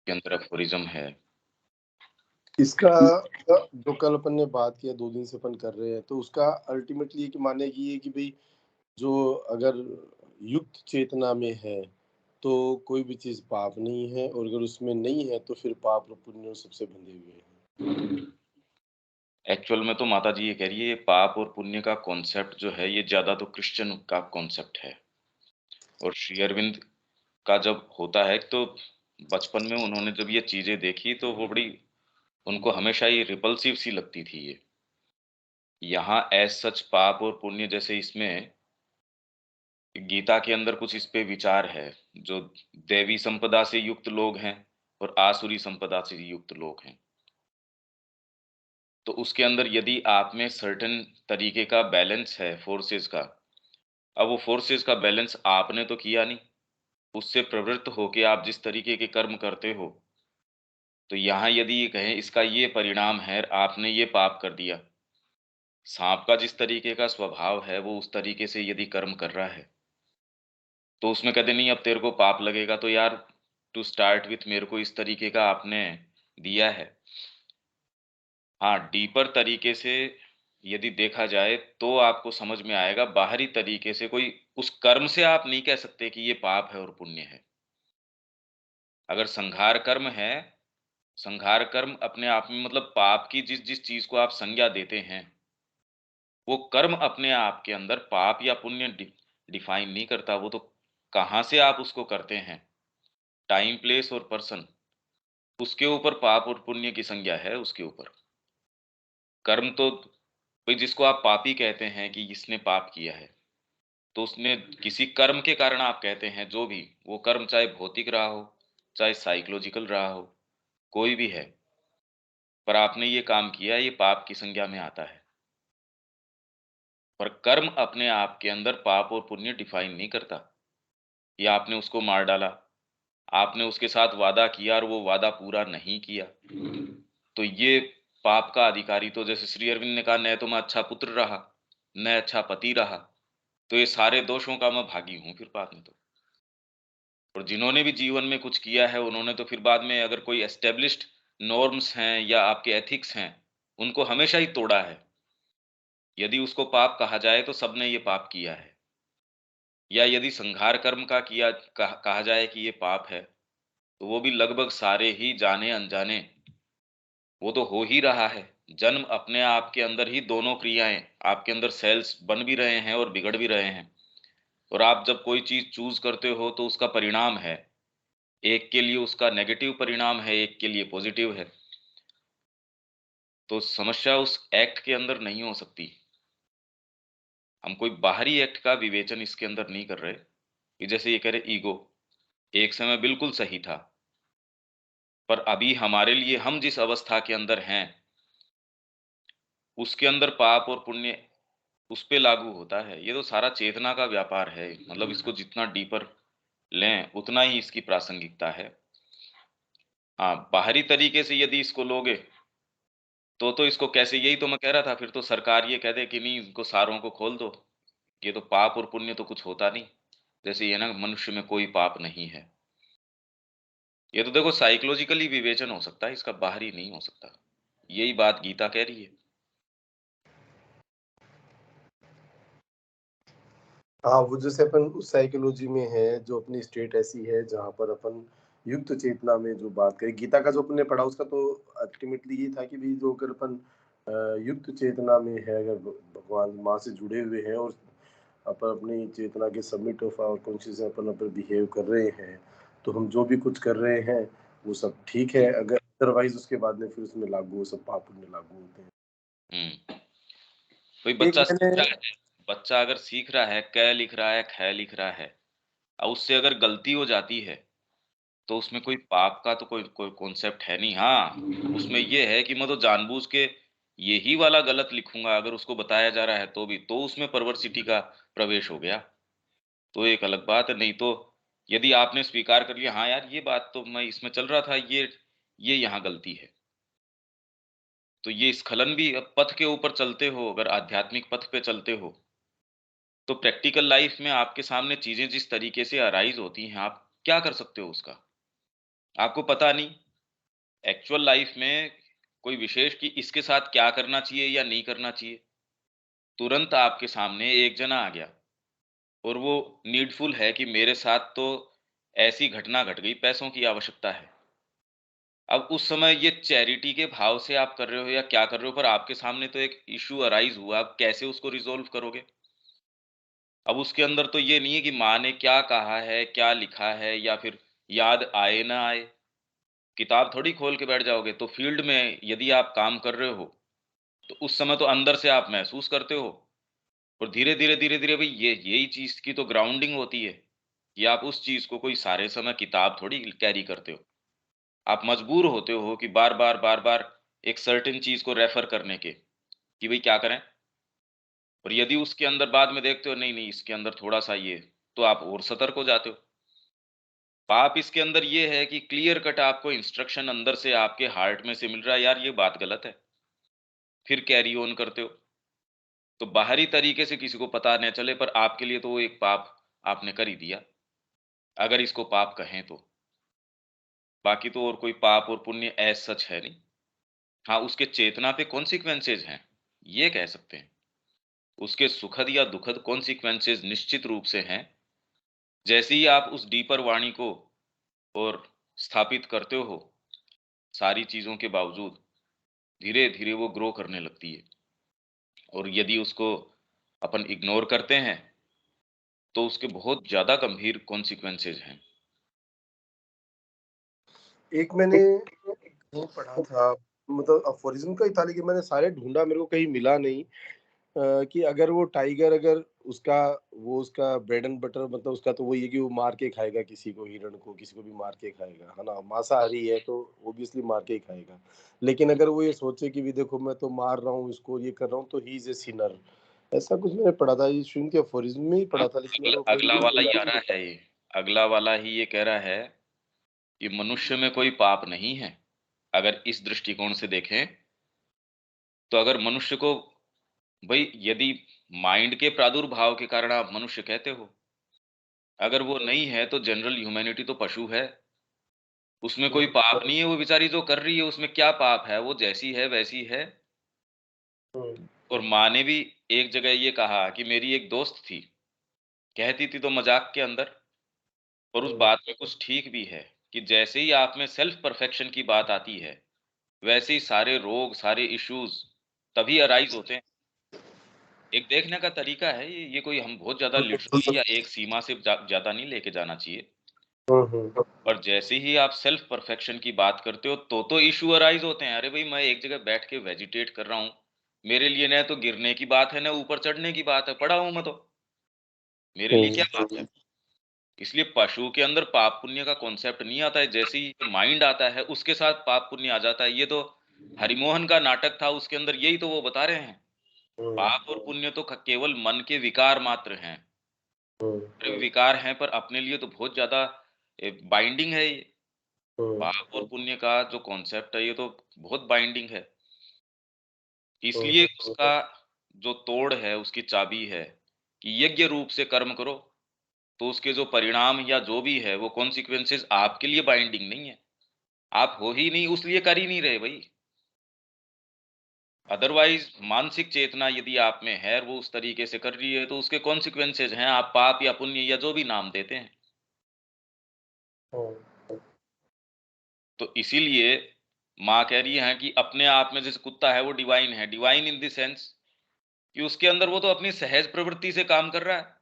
के अंदर अफोरिज्म है। इसका जो कल अपन ने बात किया, 2 दिन से अपन कर रहे हैं, तो उसका अल्टीमेटली ये कि माने कि ये कि भाई जो अगर युक्त चेतना में है तो कोई भी चीज पाप नहीं है, और अगर उसमें नहीं है तो फिर पाप और पुण्य सबसे बंधे हुए हैं। एक्चुअल में तो माता जी ये कह रही है, ये पाप और पुण्य का कॉन्सेप्ट जो है ये ज्यादा तो क्रिश्चियन का कॉन्सेप्ट है। और श्री अरविंद का जब होता है तो बचपन में उन्होंने जब ये चीजें देखी तो वो बड़ी, उनको हमेशा ये रिपल्सिव सी लगती थी ये। यहाँ एज सच पाप और पुण्य जैसे इसमें गीता के अंदर कुछ इस पे विचार है। जो देवी संपदा से युक्त लोग हैं और आसुरी संपदा से युक्त लोग हैं, तो उसके अंदर यदि आप में सर्टेन तरीके का बैलेंस है फोर्सेस का, अब वो फोर्सेस का बैलेंस आपने तो किया नहीं, उससे प्रवृत्त होके आप जिस तरीके के कर्म करते हो, तो यहाँ यदि ये कहें इसका ये परिणाम है, आपने ये पाप कर दिया। सांप का जिस तरीके का स्वभाव है वो उस तरीके से यदि कर्म कर रहा है, तो उसमें कहते नहीं अब तेरे को पाप लगेगा, तो यार टू स्टार्ट विथ मेरे को इस तरीके का आपने दिया है। हाँ, डीपर तरीके से यदि देखा जाए तो आपको समझ में आएगा, बाहरी तरीके से कोई उस कर्म से आप नहीं कह सकते कि ये पाप है और पुण्य है। अगर संघार कर्म है, संघार कर्म अपने आप में मतलब पाप की जिस जिस चीज को आप संज्ञा देते हैं, वो कर्म अपने आप के अंदर पाप या पुण्य डिफाइन नहीं करता। वो तो कहाँ से आप उसको करते हैं, टाइम प्लेस और पर्सन, उसके ऊपर पाप और पुण्य की संज्ञा है। उसके ऊपर कर्म तो भाई जिसको आप पापी कहते हैं कि इसने पाप किया है, तो उसने किसी कर्म के कारण आप कहते हैं, जो भी वो कर्म चाहे भौतिक रहा हो चाहे साइकोलॉजिकल रहा हो, कोई भी है, पर आपने ये काम किया, ये पाप की संज्ञा में आता है। पर कर्म अपने आप के अंदर पाप और पुण्य डिफाइन नहीं करता। या आपने उसको मार डाला, आपने उसके साथ वादा किया और वो वादा पूरा नहीं किया, तो ये पाप का अधिकारी, तो जैसे श्री अरविंद ने कहा, न तो मैं अच्छा पुत्र रहा न अच्छा पति रहा, तो ये सारे दोषों का मैं भागी हूं फिर बाद में तो। और जिन्होंने भी जीवन में कुछ किया है उन्होंने तो फिर बाद में, अगर कोई एस्टेब्लिश्ड नॉर्म्स हैं या आपके एथिक्स हैं, उनको हमेशा ही तोड़ा है। यदि उसको पाप कहा जाए तो सबने ये पाप किया है। या यदि संघार कर्म का किया कहा जाए कि ये पाप है, तो वो भी लगभग सारे ही जाने अनजाने, वो तो हो ही रहा है। जन्म अपने आप के अंदर ही दोनों क्रियाएं, आपके अंदर सेल्स बन भी रहे हैं और बिगड़ भी रहे हैं। और आप जब कोई चीज चूज करते हो तो उसका परिणाम है, एक के लिए उसका नेगेटिव परिणाम है, एक के लिए पॉजिटिव है। तो समस्या उस एक्ट के अंदर नहीं हो सकती। हम कोई बाहरी एक्ट का विवेचन इसके अंदर नहीं कर रहे कि जैसे ये कह रहे ईगो एक समय बिल्कुल सही था, पर अभी हमारे लिए हम जिस अवस्था के अंदर हैं उसके अंदर पाप और पुण्य उस पे लागू होता है। ये तो सारा चेतना का व्यापार है, मतलब इसको जितना डीपर लें उतना ही इसकी प्रासंगिकता है। हाँ, बाहरी तरीके से यदि इसको लोगे तो इसको कैसे, यही तो मैं कह रहा था, फिर तो सरकार ये कह दे कि नहीं इनको सारों को खोल दो, ये तो पाप और पुण्य तो कुछ होता नहीं, जैसे ये ना मनुष्य में कोई पाप नहीं है। ये तो देखो साइकोलॉजिकली विवेचन हो सकता है, इसका बाहरी नहीं हो सकता। यही बात गीता कह रही है। हाँ, वो जैसे अपन उस साइकोलॉजी में है, जो अपनी स्टेट ऐसी है जहाँ पर अपन युक्त चेतना में जो बात करें, गीता का जो अपन ने पढ़ा उसका तो अल्टीमेटली ये था कि भी जो अगर अपन युक्त चेतना में है, अगर भगवान माँ से जुड़े हुए हैं और अपन अपनी चेतना के सबमिट ऑफ आवर कॉन्शियस अपन अपन बिहेव कर रहे हैं, तो हम जो भी कुछ कर रहे हैं वो सब ठीक है। अगर अदरवाइज उसके बाद में फिर उसमें लागू वो सब पाप पुण्य लागू होते हैं। कोई एक बच्चा सीख मैंने रहा है, बच्चा अगर सीख रहा है, क लिख रहा है, ख लिख रहा है, और उससे अगर गलती हो जाती है, तो उसमें कोई पाप का तो कोई कोई कॉन्सेप्ट है नहीं। हाँ, उसमें ये है कि मैं तो जानबूझ के यही वाला गलत लिखूंगा, अगर उसको बताया जा रहा है तो भी, तो उसमें परवर्सिटी का प्रवेश हो गया, तो एक अलग बात है। नहीं तो यदि आपने स्वीकार कर लिया, हाँ यार ये बात तो मैं इसमें चल रहा था, ये यहाँ गलती है, तो ये स्खलन भी, अब पथ के ऊपर चलते हो, अगर आध्यात्मिक पथ पे चलते हो, तो प्रैक्टिकल लाइफ में आपके सामने चीजें जिस तरीके से अराइज होती हैं, आप क्या कर सकते हो उसका। आपको पता नहीं एक्चुअल लाइफ में कोई विशेष कि इसके साथ क्या करना चाहिए या नहीं करना चाहिए। तुरंत आपके सामने एक जना आ गया और वो नीडफुल है कि मेरे साथ तो ऐसी घटना घट गई, पैसों की आवश्यकता है। अब उस समय ये चैरिटी के भाव से आप कर रहे हो या क्या कर रहे हो, पर आपके सामने तो एक इश्यू अराइज़ हुआ, आप कैसे उसको रिज़ॉल्व करोगे? अब उसके अंदर तो ये नहीं है कि माँ ने क्या कहा है, क्या लिखा है या फिर याद आए ना आए। किताब थोड़ी खोल के बैठ जाओगे, तो फ़ील्ड में यदि आप काम कर रहे हो, तो उस समय तो अंदर से आप महसूस करते हो और धीरे-धीरे, धीरे-धीरे भई ये यही चीज़ की तो ग्राउंडिंग होती है, कि आप उस चीज़ को कोई सारे समय किताब थोड़ी कैरी करते हो। आप मजबूर होते हो कि बार-बार, बार-बार एक सर्टेन चीज़ को रेफ़र करने के, कि भई क्या करें? और यदि उसके अंदर बाद में देखते हो नहीं, नहीं इसके अंदर थोड़ा-सा ये, तो आप और सतर्क हो जाते हो। पाप इसके अंदर ये है कि क्लियर कट आपको इंस्ट्रक्शन अंदर से आपके हार्ट में से मिल रहा है, यार ये बात गलत है, फिर कैरी ऑन करते हो। तो बाहरी तरीके से किसी को पता न चले, पर आपके लिए तो वो एक पाप आपने कर ही दिया, अगर इसको पाप कहें तो। बाकी तो और कोई पाप और पुण्य एज़ सच है नहीं। हाँ, उसके चेतना पे कॉन्सिक्वेंसेज़ हैं, ये कह सकते हैं। उसके सुखद या दुखद कॉन्सिक्वेंसेज़ निश्चित रूप से हैं। जैसे ही आप उस डीपर वाणी को और स्थापित करते हो, सारी चीज़ों के बावजूद, धीरे-धीरे वो ग्रो करने लगती है और यदि उसको अपन इग्नोर करते हैं, तो उसके बहुत ज़्यादा गंभीर कॉन्सिक्वेंसेज़ हैं। एक मैंने वो पढ़ा था, मतलब अफ़ोरिज़्म का ही था, लेकिन मैंने सारे ढूँढा, मेरे को कहीं मिला नहीं। कि अगर वो टाइगर, अगर उसका उसका ब्रेड एंड बटर, मतलब उसका तो वही है कि वो मार के खाएगा किसी को, हिरण को, किसी को भी मार के खाएगा, है ना? मांसाहारी है तो ऑब्वियसली मार के ही खाएगा। लेकिन अगर वो ये सोचे कि भी देखो मैं तो मार रहा हूँ इसको, ये कर रहा हूँ, तो ही इज़ अ सिनर। ऐसा कुछ मैंने पढ़ा था, ये सुन के अफ़ोरिज़्म में ही हाँ, पढ़ा था, लेकिन मेरे को कहीं अगला नहीं वाला ही मिला। आ रहा है ये। अगला वाला ही ये कह रहा है कि मनुष्य में कोई पाप नहीं है। अगर इस दृष्टिकोण से देखें, तो अगर मनुष्य को भई यदि माइंड के प्रादुर्भाव के कारण आप मनुष्य कहते हो, अगर वो नहीं है तो जनरल ह्यूमैनिटी तो पशु है। उसमें हुँ, कोई पाप नहीं है, वो बेचारी जो कर रही है उसमें क्या पाप है? वो जैसी है वैसी है। हुँ, और माँ ने भी एक जगह ये कहा कि मेरी एक दोस्त थी, कहती थी तो मज़ाक के अंदर, और उस हुँ, बात में कुछ ठीक भी है कि जैसे ही आप में सेल्फ परफेक्शन की बात आती है, वैसे ही सारे रोग, सारे इश्यूज़ तभी अराइज़ होते हैं। एक देखने का तरीका है ये कोई हम बहुत ज़्यादा लिटरली या एक सीमा से ज़्यादा नहीं लेके जाना चाहिए। हुँ, हुँ, और जैसे ही आप सेल्फ परफेक्शन की बात करते हो, तो इश्यू अराइज़ होते हैं। अरे भई मैं एक जगह बैठ के वेजिटेट कर रहा हूँ, मेरे लिए न तो गिरने की बात है, न ऊपर चढ़ने की बात है, पड़ा हूँ मैं तो, मेरे लिए क्या बात है? इसलिए पशु के अंदर पाप पुण्य का कॉन्सेप्ट नहीं आता है, जैसे ही माइंड आता है, उसके साथ पाप पुण्य आ जाता है। ये तो हरिमोहन का नाटक था, उसके अंदर यही तो वो बता रहे हैं। हुँ, पाप और पुण्य तो केवल मन के विकार मात्र हैं। हुँ, विकार हैं, पर अपने लिए तो बहुत ज़्यादा बाइंडिंग है ये। हुँ, पाप और पुण्य का जो कॉन्सेप्ट है, ये तो बहुत बाइंडिंग है। हुँ, इसलिए उसका जो तोड़ है, उसकी चाबी है कि यज्ञ रूप से कर्म करो, तो उसके जो परिणाम या जो भी है, वो कॉन्सिक्वेंसेज़ आपके लिए बाइंडिंग नहीं है। आप हो ही नहीं, उसलिए कर ही नहीं रहे भई। अदरवाइज़ मानसिक चेतना यदि आप में है और वो उस तरीके से कर रही है, तो उसके कॉन्सिक्वेंसेज़ हैं, आप पाप या पुण्य या जो भी नाम देते हैं। हुँ, तो इसीलिए माँ कह रही हैं कि अपने आप में जैसे कुत्ता है, वो डिवाइन है। डिवाइन इन द सेंस कि उसके अंदर वो तो अपनी सहज प्रवृत्ति से काम कर रहा है।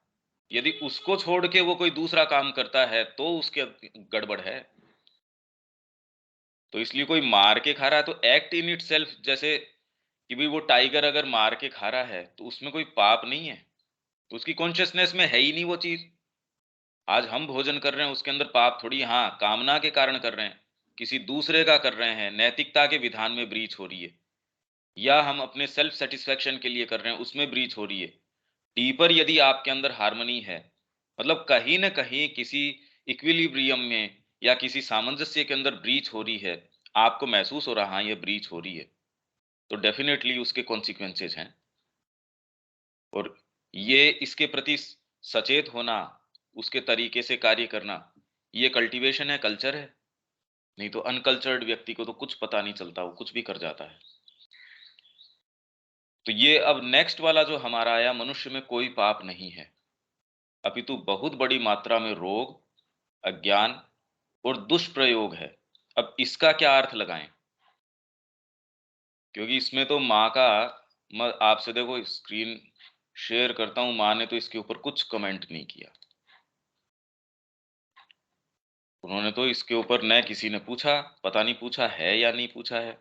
यदि उसको छोड़ के वो कोई दूसरा काम करता है, तो उसके गड़बड़ है। तो इसलिए कोई मार के खा रहा है, तो एक्ट इन इटसेल्फ जैसे कि भई वो टाइगर अगर मार के खा रहा है, तो उसमें कोई पाप नहीं है। तो उसकी कॉन्शियसनेस में है ही नहीं वो चीज़। आज हम भोजन कर रहे हैं, उसके अंदर पाप थोड़ी, हाँ, कामना के कारण कर रहे हैं। किसी दूसरे का कर रहे हैं, नैतिकता के विधान में ब्रीच हो रही है। या हम अपने सेल्फ सैटिस्फैक्शन के लिए कर रहे हैं, उसमें ब्रीच हो रही है। डीपर यदि आपके अंदर हार्मनी है, मतलब कहीं न कहीं किसी इक्विलिब्रियम में या किसी सामंजस्य के अंदर ब्रीच हो रही है, आपको महसूस हो रहा है, हाँ, ये ब्रीच हो रही है, तो डेफ़िनेटली उसके कॉन्सिक्वेंसेज़ हैं। और ये इसके प्रति सचेत होना, उसके तरीके से कार्य करना, ये कल्टीवेशन है, कल्चर है। नहीं तो अनकल्चर्ड व्यक्ति को तो कुछ पता नहीं चलता, वो कुछ भी कर जाता है। तो ये अब नेक्स्ट वाला जो हमारा आया, मनुष्य में कोई पाप नहीं है, अपितु बहुत बड़ी मात्रा में रोग, अज्ञान और दुष्प्रयोग है। अब इसका क्या अर्थ लगाएं? क्योंकि इसमें तो माँ का, मैं आपसे देखो स्क्रीन शेयर करता हूँ, माँ ने तो इसके ऊपर कुछ कमेंट नहीं किया। उन्होंने तो इसके ऊपर न किसी ने पूछा, पता नहीं पूछा है या नहीं पूछा है।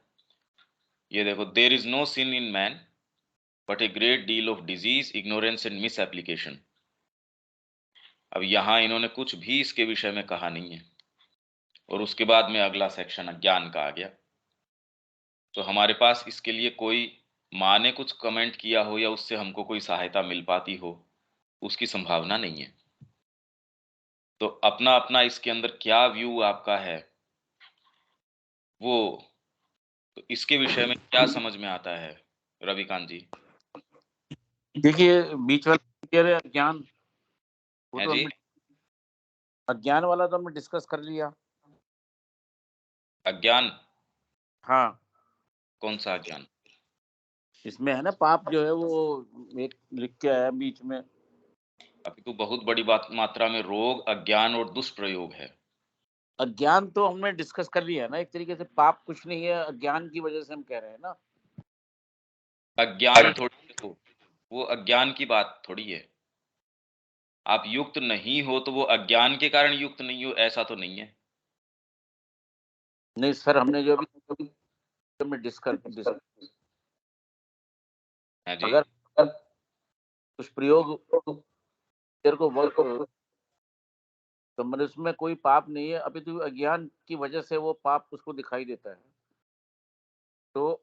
ये देखो, there is no sin in man but a great deal of disease, ignorance and misapplication. अब यहाँ इन्होंने कुछ भी इसके विषय में कहा नहीं है। और उसके बाद में अगला सेक्शन अज्ञान का आ गया। तो हमारे पास इसके लिए कोई, माँ ने कुछ कमेंट किया हो या उससे हमको कोई सहायता मिल पाती हो, उसकी संभावना नहीं है। तो अपना अपना इसके अंदर क्या व्यू आपका है, वो, तो इसके विषय में क्या समझ में आता है रविकांत जी? देखिए, बीच वाला कह रहे अज्ञान, वो है तो जी? हमने अज्ञान वाला तो हमने डिस्कस कर लिया। अज्ञान? हाँ, कौन सा अज्ञान? इसमें है ना पाप जो है वो एक लिख के आया बीच में। अभी तो बहुत बड़ी बात मात्रा में रोग, अज्ञान और दुष्प्रयोग है। अज्ञान तो हमने डिस्कस कर लिया है ना, एक तरीके से पाप कुछ नहीं है, अज्ञान की वजह से हम कह रहे हैं ना। अज्ञान थोड़ी है वो अज्ञान की बात थोड़ी है। आप युक्त नहीं हो तो वो अज्ञान के कारण युक्त नहीं हो, ऐसा तो नहीं है। नहीं सर, हमने जो अभी हमने है जी? अगर कुछ प्रयोग तेरे को बहुत तो मतलब उसमें कोई पाप नहीं है, अभी तो अज्ञान की वजह से वो पाप उसको दिखाई देता है। तो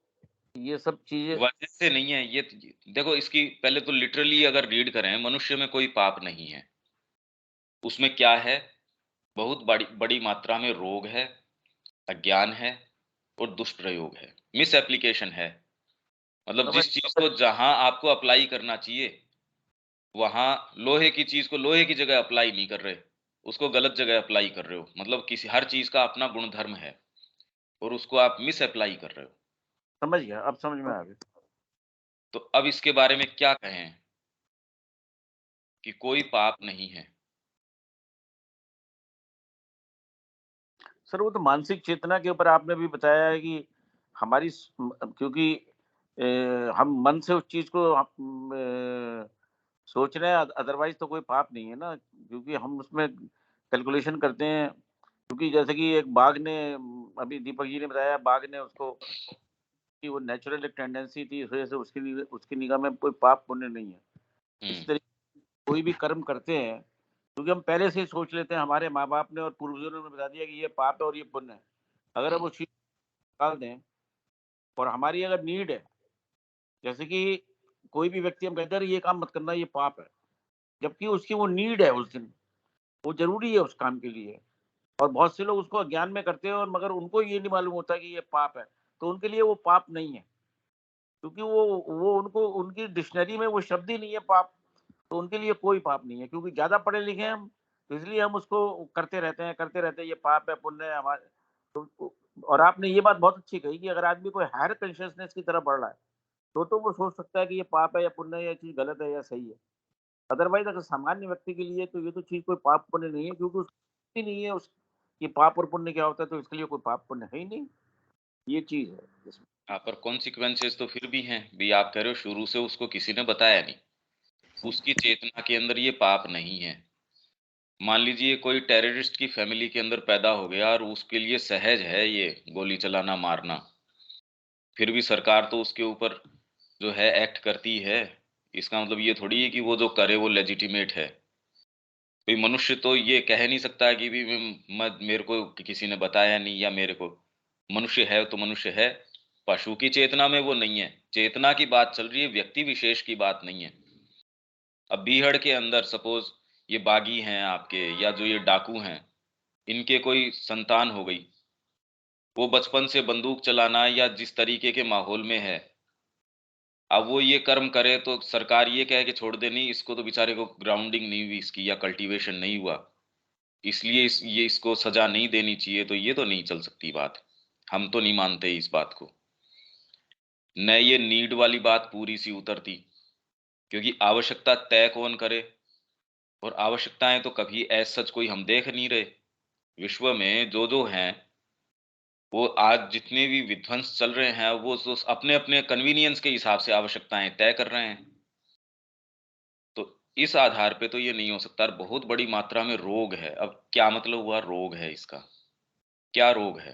ये सब चीजें वजह से नहीं है ये देखो, इसकी पहले तो लिटरली अगर रीड करें, मनुष्य में कोई पाप नहीं है। उसमें क्या है? बहुत बड़ी बड़ी मात्रा में रोग है, अज्ञान है और दुष्प्रयोग है, मिस एप्लीकेशन है। मतलब समझ जिस चीज को जहां आपको अप्लाई करना चाहिए, वहां लोहे की चीज को लोहे की जगह अप्लाई नहीं कर रहे, उसको गलत जगह अप्लाई कर रहे हो। मतलब किसी हर चीज का अपना गुणधर्म है और उसको आप मिस अप्लाई कर रहे हो। समझ गया, अब समझ में आ गया। तो अब इसके बारे में क्या कहें कि कोई पाप नहीं है? सर वो तो मानसिक चेतना के ऊपर आपने भी बताया है कि हमारी क्योंकि हम मन से उस चीज को सोच रहे हैं, अदरवाइज तो कोई पाप नहीं है ना, क्योंकि हम उसमें कैलकुलेशन करते हैं। क्योंकि जैसे कि एक बाघ ने अभी दीपक जी ने बताया, बाघ ने उसको कि वो नेचुरल एक टेंडेंसी थी, इस वजह से उसकी निगाह में कोई पाप पुण्य नहीं है। इसी हम्म। तरह कोई भी कर्म करते हैं, क्योंकि हम पहले से ही सोच लेते हैं, हमारे माँ बाप ने और पूर्वजों ने बता दिया कि ये पाप है और ये पुण्य है। अगर हम हम्म। उस चीज निकाल दें और हमारी अगर नीड है, जैसे कि कोई भी व्यक्ति हम कहते हैं ये काम मत करना, ये पाप है, जबकि उसकी वो नीड है उस दिन, वो जरूरी है उस काम के लिए। और बहुत से लोग उसको अज्ञान में करते हैं और मगर उनको ये नहीं मालूम होता कि ये पाप है, तो उनके लिए वो पाप नहीं है, क्योंकि वो उनको उनकी डिक्शनरी में वो शब्द ही नहीं है पाप। तो उनके लिए कोई पाप नहीं है, क्योंकि ज्यादा पढ़े लिखे हैं हम, तो इसलिए हम उसको करते रहते हैं, ये पाप है पुण्य है हमारे। तो और आपने ये बात बहुत अच्छी कही कि अगर आदमी कोई हायर कॉन्शियसनेस की तरफ बढ़ रहा है, तो वो सोच सकता है कि ये पाप है या पुण्य है, या चीज गलत है या सही है। अदरवाइज अगर सामान्य व्यक्ति के लिए तो ये तो चीज कोई पाप पुण्य नहीं है, क्योंकि उसकी नहीं है उस ये पाप और पुण्य क्या होता है, तो इसके लिए कोई पाप पुण्य है ही नहीं। ये चीज है इसमें। हाँ, पर कॉन्सिक्वेंसेस तो फिर भी हैं भी। आप कह रहे हो शुरू से उसको किसी ने बताया नहीं, उसकी चेतना के अंदर ये पाप नहीं है। मान लीजिए कोई टेररिस्ट की फैमिली के अंदर पैदा हो गया और उसके लिए सहज है ये गोली चलाना मारना, फिर भी सरकार तो उसके ऊपर जो है एक्ट करती है। इसका मतलब ये थोड़ी है कि वो जो करे वो लेजिटिमेट है। कोई मनुष्य तो ये कह नहीं सकता कि भी मेरे को किसी ने बताया नहीं, या मेरे को, मनुष्य है तो मनुष्य है। पशु की चेतना में वो नहीं है। चेतना की बात चल रही है, व्यक्ति विशेष की बात नहीं है। अब बीहड़ के अंदर सपोज ये बागी हैं आपके, या जो ये डाकू हैं, इनके कोई संतान हो गई, वो बचपन से बंदूक चलाना या जिस तरीके के माहौल में है, अब वो ये कर्म करे तो सरकार ये कहे कि छोड़ दे, नहीं इसको तो बेचारे को ग्राउंडिंग नहीं हुई इसकी, या कल्टीवेशन नहीं हुआ, इसलिए ये इसको सजा नहीं देनी चाहिए, तो ये तो नहीं चल सकती बात। हम तो नहीं मानते इस बात को। न ये नीड वाली बात पूरी सी उतरती, क्योंकि आवश्यकता तय कौन करे? और आवश्यकताएं तो कभी ऐसा सच कोई हम देख नहीं रहे। विश्व में जो हैं, वो आज जितने भी विध्वंस चल रहे हैं, वो तो अपने अपने कन्वीनियंस के हिसाब से आवश्यकताएं तय कर रहे हैं। तो इस आधार पे तो ये नहीं हो सकता। और बहुत बड़ी मात्रा में रोग है। अब क्या मतलब हुआ रोग है इसका? क्या रोग है?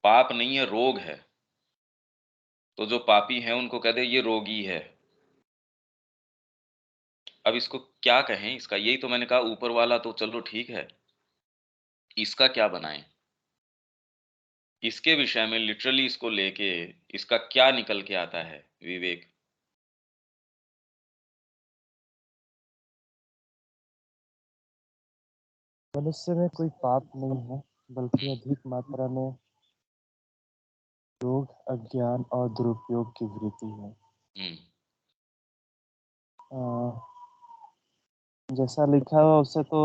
पाप नहीं है, रोग है। तो जो पापी हैं उनको कह दे ये रोगी है। अब इसको क्या कहें? इसका यही तो मैंने कहा, ऊपर वाला तो चलो ठीक है, इसका क्या बनाएं? इसके विषय में लिटरली इसको लेके इसका क्या निकल के आता है विवेक? मनुष्य में कोई पाप नहीं है, बल्कि अधिक मात्रा में रोग, अज्ञान और दुरुपयोग की वृत्ति है। हम्म। जैसा लिखा हुआ उससे तो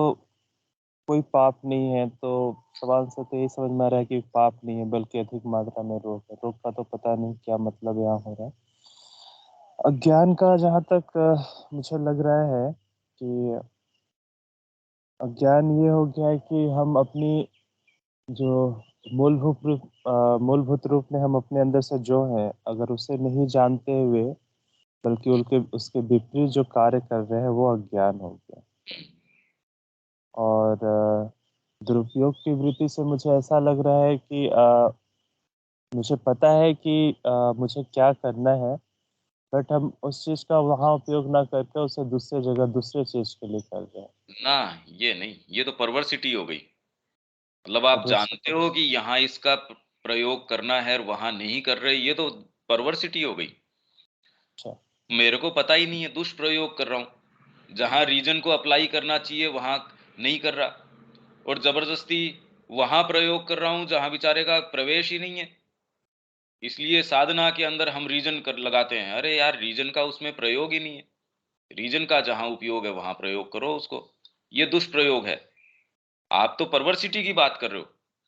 कोई पाप नहीं है, तो सवाल से तो ये समझ में आ रहा है कि पाप नहीं है, बल्कि अधिक मात्रा में रोग है। रोग का तो पता नहीं क्या मतलब यहाँ हो रहा है। अज्ञान का जहाँ तक मुझे लग रहा है कि अज्ञान ये हो गया है कि हम अपनी जो मूलभूत रूप में हम अपने अंदर से जो है, अगर उसे नहीं जानते हुए बल्कि उसके विपरीत जो कार्य कर रहे हैं, वो अज्ञान हो गया। और दुरुपयोग की वृत्ति से मुझे ऐसा लग रहा है कि मुझे पता है कि मुझे क्या करना है, बट हम उस चीज का वहाँ उपयोग ना करके उसे दूसरे जगह दूसरे चीज के लिए कर रहे हैं। ना, ये नहीं, ये तो परवर्सिटी हो गई। मतलब आप जानते हो कि यहाँ इसका प्रयोग करना है और वहां नहीं कर रहे, ये तो परवर्सिटी हो गई। अच्छा। मेरे को पता ही नहीं है, दुष्प्रयोग कर रहा हूँ। जहां रीजन को अप्लाई करना चाहिए वहां नहीं कर रहा, और जबरदस्ती वहां प्रयोग कर रहा हूं जहां बेचारे का प्रवेश ही नहीं है। इसलिए साधना के अंदर हम रीजन कर लगाते हैं। अरे यार, रीजन का उसमें प्रयोग ही नहीं है। रीजन का जहां उपयोग है वहां प्रयोग करो उसको। ये दुष्प्रयोग है। आप तो परवर्सिटी की बात कर रहे हो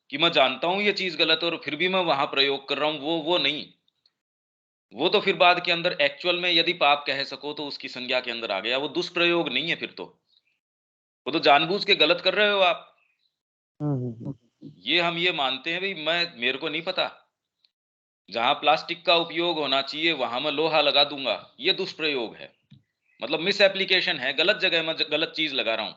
कि मैं जानता हूं ये चीज गलत है और फिर भी मैं वहां प्रयोग कर रहा हूं, वो नहीं। वो तो फिर बाद के अंदर एक्चुअल में यदि पाप कह सको तो उसकी संज्ञा के अंदर आ गया। वो दुष्प्रयोग नहीं है फिर तो। वो तो जानबूझ के गलत कर रहे हो आप। हम्म। ये हम ये मानते हैं भाई, मेरे को नहीं पता। जहां प्लास्टिक का उपयोग होना चाहिए वहां मैं लोहा लगा दूंगा, ये दुष्प्रयोग है। मतलब मिस एप्लीकेशन है, गलत जगह मैं गलत चीज लगा रहा हूं।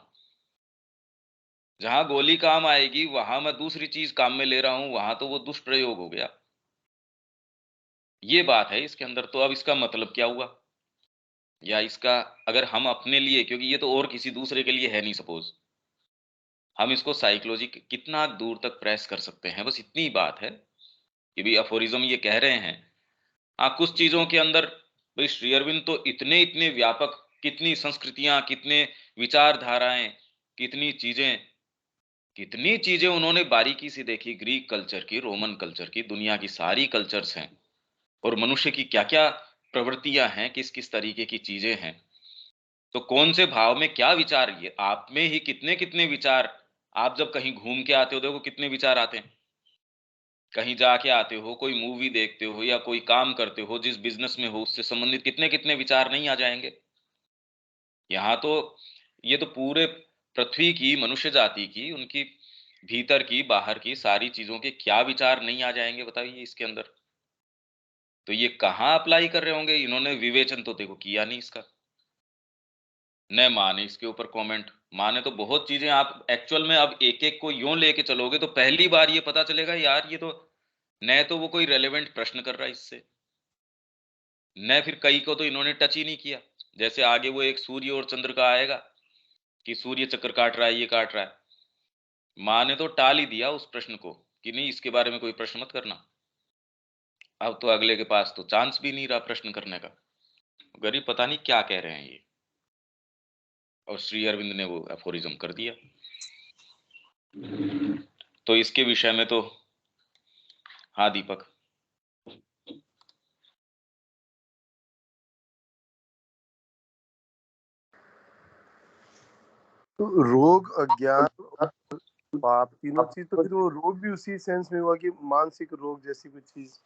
जहां गोली काम आएगी वहां मैं दूसरी चीज काम में ले रहा हूं, वहां तो वो दुष्प्रयोग हो गया। ये बात है इसके अंदर। तो अब इसका मतलब क्या हुआ? या इसका अगर हम अपने लिए, क्योंकि ये तो और किसी दूसरे के लिए है नहीं, सपोज हम इसको साइकोलॉजी कितना दूर तक प्रेस कर सकते हैं, बस इतनी ही बात है कि भाई अफोरिज्म ये कह रहे हैं। हाँ, कुछ चीजों के अंदर भाई श्री अरविंद तो इतने इतने व्यापक, कितनी संस्कृतियां, कितने विचारधाराएं, कितनी चीजें उन्होंने बारीकी से देखी। ग्रीक कल्चर की, रोमन कल्चर की, दुनिया की सारी कल्चर्स हैं। और मनुष्य की क्या क्या प्रवृत्तियां हैं, किस किस तरीके की चीजें हैं। तो कौन से भाव में क्या विचार, ये आप में ही कितने कितने विचार। आप जब कहीं घूम के आते हो, देखो कितने विचार आते हैं। कहीं जाके आते हो, कोई मूवी देखते हो या कोई काम करते हो, जिस बिजनेस में हो उससे संबंधित कितने कितने विचार नहीं आ जाएंगे। यहाँ तो ये तो पूरे पृथ्वी की, मनुष्य जाति की, उनकी भीतर की बाहर की सारी चीजों के क्या विचार नहीं आ जाएंगे, बताइए इसके अंदर। तो ये कहाँ अप्लाई कर रहे होंगे इन्होंने? विवेचन तो देखो किया नहीं इसका। न माने इसके ऊपर कमेंट, माने तो बहुत चीजें। आप एक्चुअल में अब एक एक को यूं लेके चलोगे तो पहली बार ये पता चलेगा यार, ये तो न तो वो कोई रेलेवेंट प्रश्न कर रहा है इससे, न फिर कई को तो इन्होंने टच ही नहीं किया। जैसे आगे वो एक सूर्य और चंद्र का आएगा कि सूर्य चक्कर काट रहा है, ये काट रहा है। माँ ने तो टाल ही दिया उस प्रश्न को कि नहीं, इसके बारे में कोई प्रश्न मत करना। अब तो अगले के पास तो चांस भी नहीं रहा प्रश्न करने का। गरीब पता नहीं क्या कह रहे हैं ये। और श्री अरविंद ने वो एफोरिज्म कर दिया। तो इसके विषय में तो हाँ दीपक। तो रोग, अज्ञान पाप तीनों चीज, तो फिर वो रोग भी उसी सेंस में हुआ कि मानसिक रोग जैसी कुछ चीज।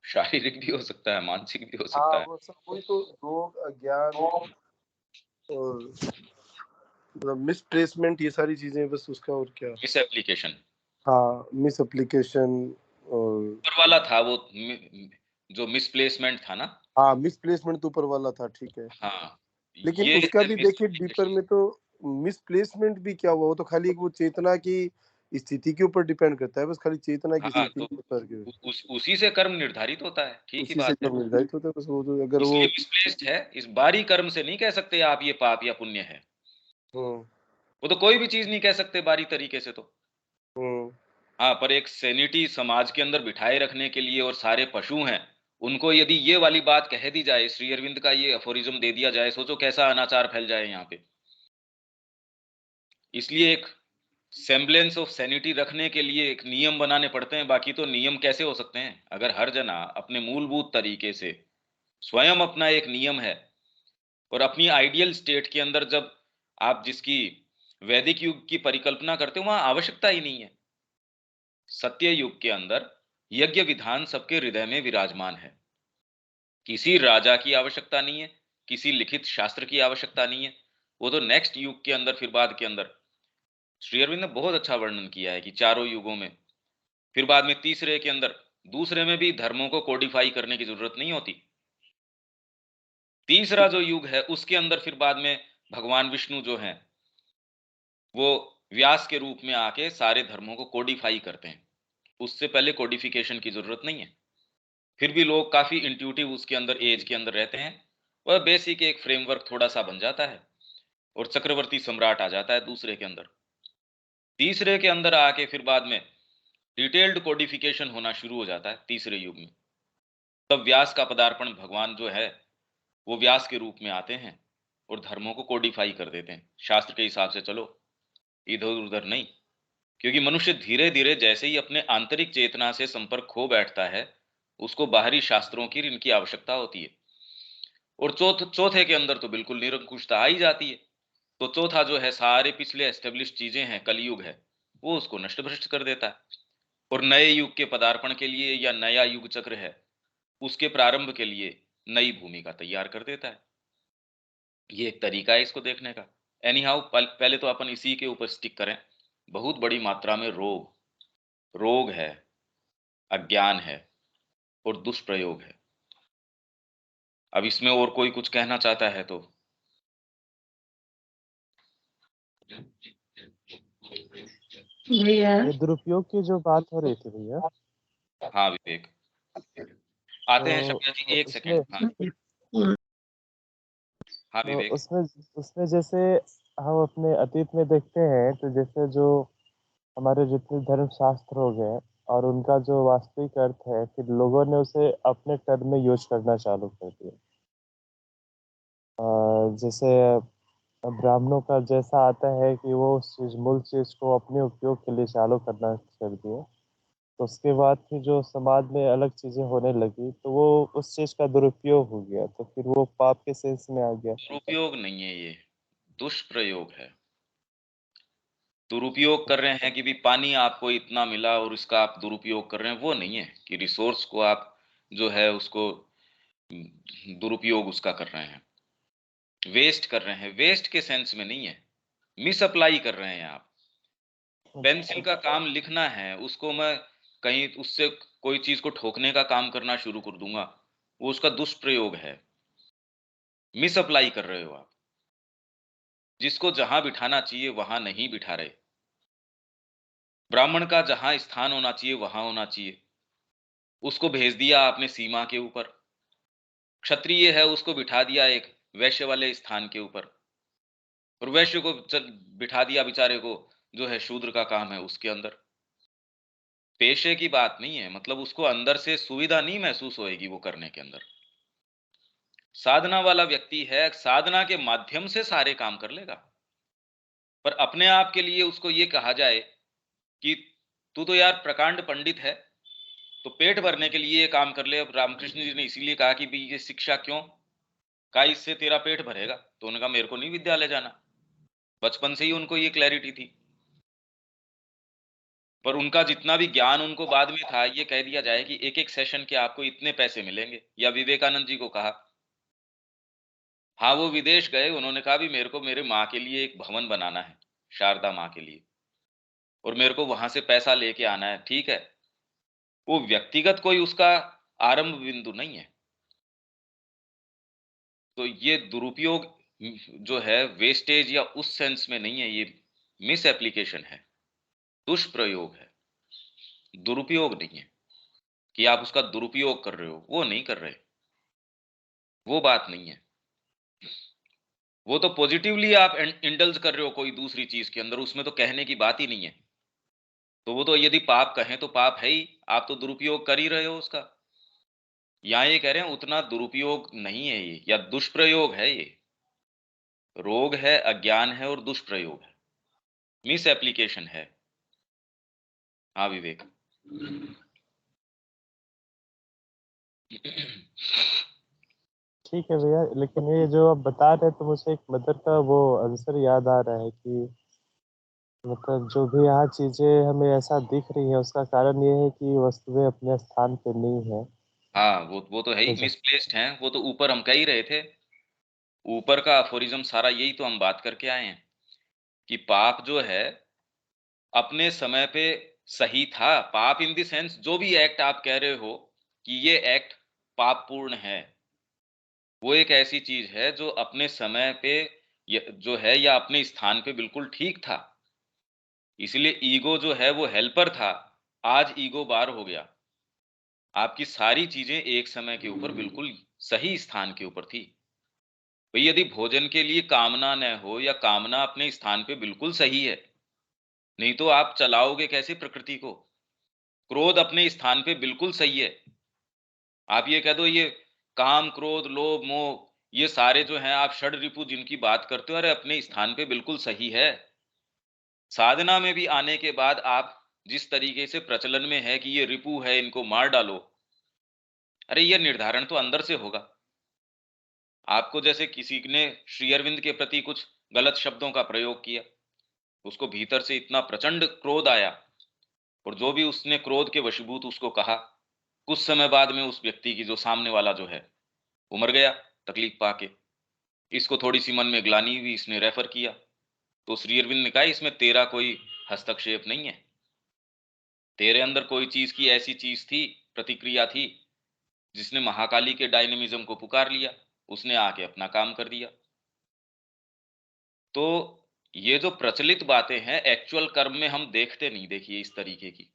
शारीरिक भी हो सकता है, मानसिक भी हो हाँ, सकता है। वो सब वही तो, रोग, अज्ञान और मतलब मिसप्लेसमेंट, ये सारी चीजें बस उसका, और क्या। Miss application. हाँ, मिस एप्लीकेशन। और ऊपर वाला था वो जो मिसप्लेसमेंट था ना। हाँ, मिसप्लेसमेंट तो ऊपर वाला था, ठीक है। हाँ, लेकिन ये उसका भी मिस देखिए डीपर में तो मिसप्लेसमेंट भी क्या हुआ, वो तो खाली एक वो चेतना की स्थिति के ऊपर डिपेंड करता है, बस खाली चेतना की हाँ, स्थिति तो के ऊपर के, उसी से कर्म निर्धारित होता है, ठीक ही उसी से बात है। कर्म निर्धारित होता है, बस वो तो अगर वो। इसलिए मिसप्लेस्ड है, इस बारी कर्म से नहीं कह सकते आप ये पाप या पुण्य है। हम्म। वो तो कोई भी चीज नहीं कह सकते बारी तरीके से तो। हम्म। हाँ, पर एक सैनिटी समाज के अंदर बिठाए रखने के लिए, और सारे पशु हैं, उनको यदि ये वाली बात कह दी जाए, श्री अरविंद का ये अफोरिज्म दे दिया जाए, सोचो कैसा अनाचार फैल जाए यहाँ पे। इसलिए एक सेम्बलेंस ऑफ सैनिटी रखने के लिए एक नियम बनाने पड़ते हैं, बाकी तो नियम कैसे हो सकते हैं अगर हर जना अपने मूलभूत तरीके से स्वयं अपना एक नियम है। और अपनी आइडियल स्टेट के अंदर जब आप जिसकी वैदिक युग की परिकल्पना करते हो, वहां आवश्यकता ही नहीं है। सत्य युग के अंदर यज्ञ विधान सबके हृदय में विराजमान है। किसी राजा की आवश्यकता नहीं है, किसी लिखित शास्त्र की आवश्यकता नहीं है। वो तो नेक्स्ट युग के अंदर, फिर बाद के अंदर श्री अरविंद ने बहुत अच्छा वर्णन किया है कि चारों युगों में, फिर बाद में तीसरे के अंदर, दूसरे में भी धर्मों को कोडिफाई करने की जरूरत नहीं होती। तीसरा जो युग है उसके अंदर फिर बाद में भगवान विष्णु जो हैं, वो व्यास के रूप में आके सारे धर्मों को कोडिफाई करते हैं। उससे पहले कोडिफिकेशन की जरूरत नहीं है। फिर भी लोग काफी इंट्यूटिव उसके अंदर एज के अंदर रहते हैं। वह बेसिक एक फ्रेमवर्क थोड़ा सा बन जाता है, और चक्रवर्ती सम्राट आ जाता है दूसरे के अंदर। तीसरे के अंदर आके फिर बाद में डिटेल्ड कोडिफिकेशन होना शुरू हो जाता है तीसरे युग में। तब व्यास का पदार्पण, भगवान जो है वो व्यास के रूप में आते हैं और धर्मों को कोडिफाई कर देते हैं, शास्त्र के हिसाब से चलो, इधर उधर नहीं। क्योंकि मनुष्य धीरे धीरे जैसे ही अपने आंतरिक चेतना से संपर्क खो बैठता है, उसको बाहरी शास्त्रों की इनकी आवश्यकता होती है। और चौथे के अंदर तो बिल्कुल निरंकुशता आ ही जाती है। तो चौथा जो है, सारे पिछले एस्टेब्लिश चीजें हैं, कलयुग है, वो उसको नष्ट भ्रष्ट कर देता है। और नए युग के पदार्पण के लिए, या नया युग चक्र है उसके प्रारंभ के लिए, नई भूमिका तैयार कर देता है। ये एक तरीका है इसको देखने का। एनी हाउ, पहले तो अपन इसी के ऊपर स्टिक करें। बहुत बड़ी मात्रा में रोग रोग है, अज्ञान है, और दुष्प्रयोग है। अब इसमें और कोई कुछ कहना चाहता है तो। ये दुरुपयोग की जो बात हो रही थी भैया, हाँ विवेक, आते हैं तो शब्द जी, एक उसमें सेकंड। हाँ हाँ तो विवेक। उसमें उसमें जैसे हम अपने अतीत में देखते हैं, तो जैसे जो हमारे जितने धर्म शास्त्र हो गए और उनका जो वास्तविक अर्थ है, फिर लोगों ने उसे अपने टर्म में यूज करना चालू कर दिया। जैसे ब्राह्मणों का जैसा आता है कि वो उस चीज मूल चीज को अपने उपयोग के लिए चालू करना कर दिए, तो उसके बाद फिर जो समाज में अलग चीजें होने लगी, तो वो उस चीज का दुरुपयोग हो गया, तो फिर वो पाप के सेंस में आ गया। दुरुपयोग नहीं है ये, दुष्प्रयोग है। दुरुपयोग कर रहे हैं कि भी पानी आपको इतना मिला और इसका आप दुरुपयोग कर रहे हैं, वो नहीं है कि रिसोर्स को आप जो है उसको दुरुपयोग उसका कर रहे हैं, वेस्ट कर रहे हैं। वेस्ट के सेंस में नहीं है, मिस अप्लाई कर रहे हैं आप। पेंसिल का काम लिखना है, उसको मैं कहीं उससे कोई चीज को ठोकने का काम करना शुरू कर दूंगा, वो उसका दुष्प्रयोग है। मिस अप्लाई कर रहे हो आप, जिसको जहां बिठाना चाहिए वहां नहीं बिठा रहे। ब्राह्मण का जहां स्थान होना चाहिए वहां होना चाहिए, उसको भेज दिया आपने सीमा के ऊपर। क्षत्रिय है, उसको बिठा दिया एक वैश्य वाले स्थान के ऊपर, और वैश्य को बिठा दिया बेचारे को, जो है शूद्र का काम है उसके अंदर। पेशे की बात नहीं है, मतलब उसको अंदर से सुविधा नहीं महसूस होएगी वो करने के अंदर। साधना वाला व्यक्ति है, साधना के माध्यम से सारे काम कर लेगा। पर अपने आप के लिए उसको ये कहा जाए कि तू तो यार प्रकांड पंडित है, तो पेट भरने के लिए ये काम कर ले। अब रामकृष्ण जी ने इसीलिए कहा कि भाई ये शिक्षा क्यों, का इससे तेरा पेट भरेगा। तो उन्होंने कहा मेरे को नहीं विद्यालय जाना। बचपन से ही उनको ये क्लैरिटी थी। पर उनका जितना भी ज्ञान उनको बाद में था, ये कह दिया जाए कि एक एक सेशन के आपको इतने पैसे मिलेंगे। या विवेकानंद जी को कहा, हाँ वो विदेश गए, उन्होंने कहा भी मेरे को मेरे माँ के लिए एक भवन बनाना है, शारदा माँ के लिए, और मेरे को वहां से पैसा लेके आना है, ठीक है। वो व्यक्तिगत कोई उसका आरंभ बिंदु नहीं है। तो ये दुरुपयोग जो है, वेस्टेज या उस सेंस में नहीं है, ये मिस एप्लीकेशन है, दुष्प्रयोग है, दुरुपयोग नहीं है कि आप उसका दुरुपयोग कर रहे हो, वो नहीं कर रहे, वो बात नहीं है। वो तो पॉजिटिवली आप इंडल्ज कर रहे हो कोई दूसरी चीज के अंदर, उसमें तो कहने की बात ही नहीं है। तो वो तो यदि पाप कहें तो पाप है ही, आप तो दुरुपयोग कर ही रहे हो उसका। यहाँ ये कह रहे हैं उतना दुरुपयोग नहीं है ये, या दुष्प्रयोग है ये, रोग है, अज्ञान है और दुष्प्रयोग है, मिस एप्लीकेशन है। हाँ विवेक। ठीक है भैया, लेकिन ये जो आप बता रहे हैं तो मुझे एक मदर का वो आंसर याद आ रहा है कि मतलब जो भी यहाँ चीजें हमें ऐसा दिख रही है उसका कारण ये है कि वस्तुएं अपने स्थान पे नहीं है। हाँ वो तो है ही, जैसे मिसप्लेस्ड हैं। वो तो ऊपर हम कह ही रहे थे, ऊपर का अफोरिज्म सारा यही तो हम बात करके आए हैं कि पाप जो है अपने समय पे सही था। पाप इन द सेंस, जो भी एक्ट आप कह रहे हो कि ये एक्ट पापपूर्ण है, वो एक ऐसी चीज है जो अपने समय पे जो है या अपने स्थान पे बिल्कुल ठीक था। इसलिए ईगो जो है वो हेल्पर था, आज ईगो बार हो गया। आपकी सारी चीजें एक समय के ऊपर बिल्कुल सही स्थान के ऊपर थी। भाई यदि भोजन के लिए कामना न हो, या कामना अपने स्थान पे बिल्कुल सही है, नहीं तो आप चलाओगे कैसे प्रकृति को। क्रोध अपने स्थान पे बिल्कुल सही है। आप ये कह दो ये काम क्रोध लोभ मोह ये सारे जो हैं आप षड रिपु जिनकी बात करते हो, अरे अपने स्थान पे बिल्कुल सही है। साधना में भी आने के बाद आप जिस तरीके से प्रचलन में है कि ये रिपु है इनको मार डालो, अरे ये निर्धारण तो अंदर से होगा। आपको जैसे किसी ने श्री अरविंद के प्रति कुछ गलत शब्दों का प्रयोग किया, उसको भीतर से इतना प्रचंड क्रोध आया, और जो भी उसने क्रोध के वशीभूत उसको कहा, कुछ समय बाद में उस व्यक्ति की जो सामने वाला जो है वो मर गया तकलीफ पाके। इसको थोड़ी सी मन में ग्लानि हुई, इसने रेफर किया, तो श्री अरविंद ने कहा इसमें तेरा कोई हस्तक्षेप नहीं है, तेरे अंदर कोई चीज की ऐसी चीज थी, प्रतिक्रिया थी, जिसने महाकाली के डायनेमिज्म को पुकार लिया, उसने आके अपना काम कर दिया। तो ये जो प्रचलित बातें हैं एक्चुअल कर्म में हम देखते नहीं। देखिए इस तरीके की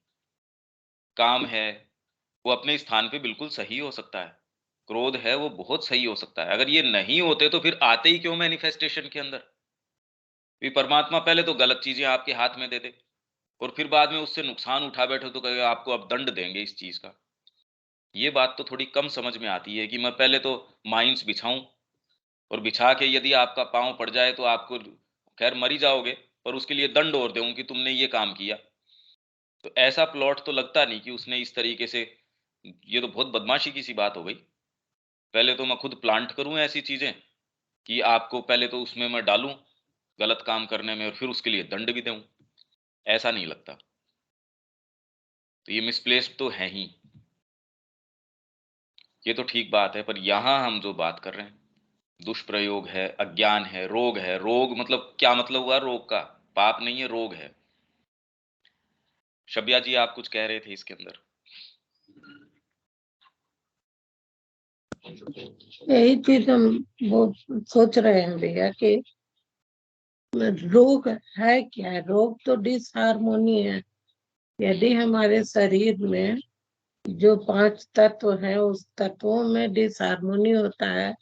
काम है वो अपने स्थान पे बिल्कुल सही हो सकता है, क्रोध है वो बहुत सही हो सकता है। अगर ये नहीं होते तो फिर आते ही क्यों मैनिफेस्टेशन के अंदर। भी परमात्मा पहले तो गलत चीजें आपके हाथ में दे दे, और फिर बाद में उससे नुकसान उठा बैठो तो कहेगा आपको अब दंड देंगे इस चीज का। ये बात तो थोड़ी कम समझ में आती है कि मैं पहले तो माइंस बिछाऊं, और बिछा के यदि आपका पांव पड़ जाए तो आपको खैर मर ही जाओगे, पर उसके लिए दंड और दूं कि तुमने ये काम किया। तो ऐसा प्लॉट तो लगता नहीं कि उसने इस तरीके से, ये तो बहुत बदमाशी की सी बात हो गई। पहले तो मैं खुद प्लांट करूं ऐसी चीजें कि आपको पहले तो उसमें मैं डालूं गलत काम करने में, और फिर उसके लिए दंड भी दूं। ऐसा नहीं लगता। तो ये मिसप्लेस्ड तो है ही, ये तो ठीक बात है। पर यहां हम जो बात कर रहे हैं दुष्प्रयोग है, अज्ञान है, रोग है। रोग मतलब क्या मतलब हुआ रोग का? पाप नहीं है, रोग है। शब्या जी आप कुछ कह रहे थे इसके अंदर। यही चीज हम बहुत सोच रहे हैं भैया कि रोग है क्या है। रोग तो डिसहार्मोनी है। यदि हमारे शरीर में जो 5 तत्व है उस तत्वों में डिसहार्मोनी होता है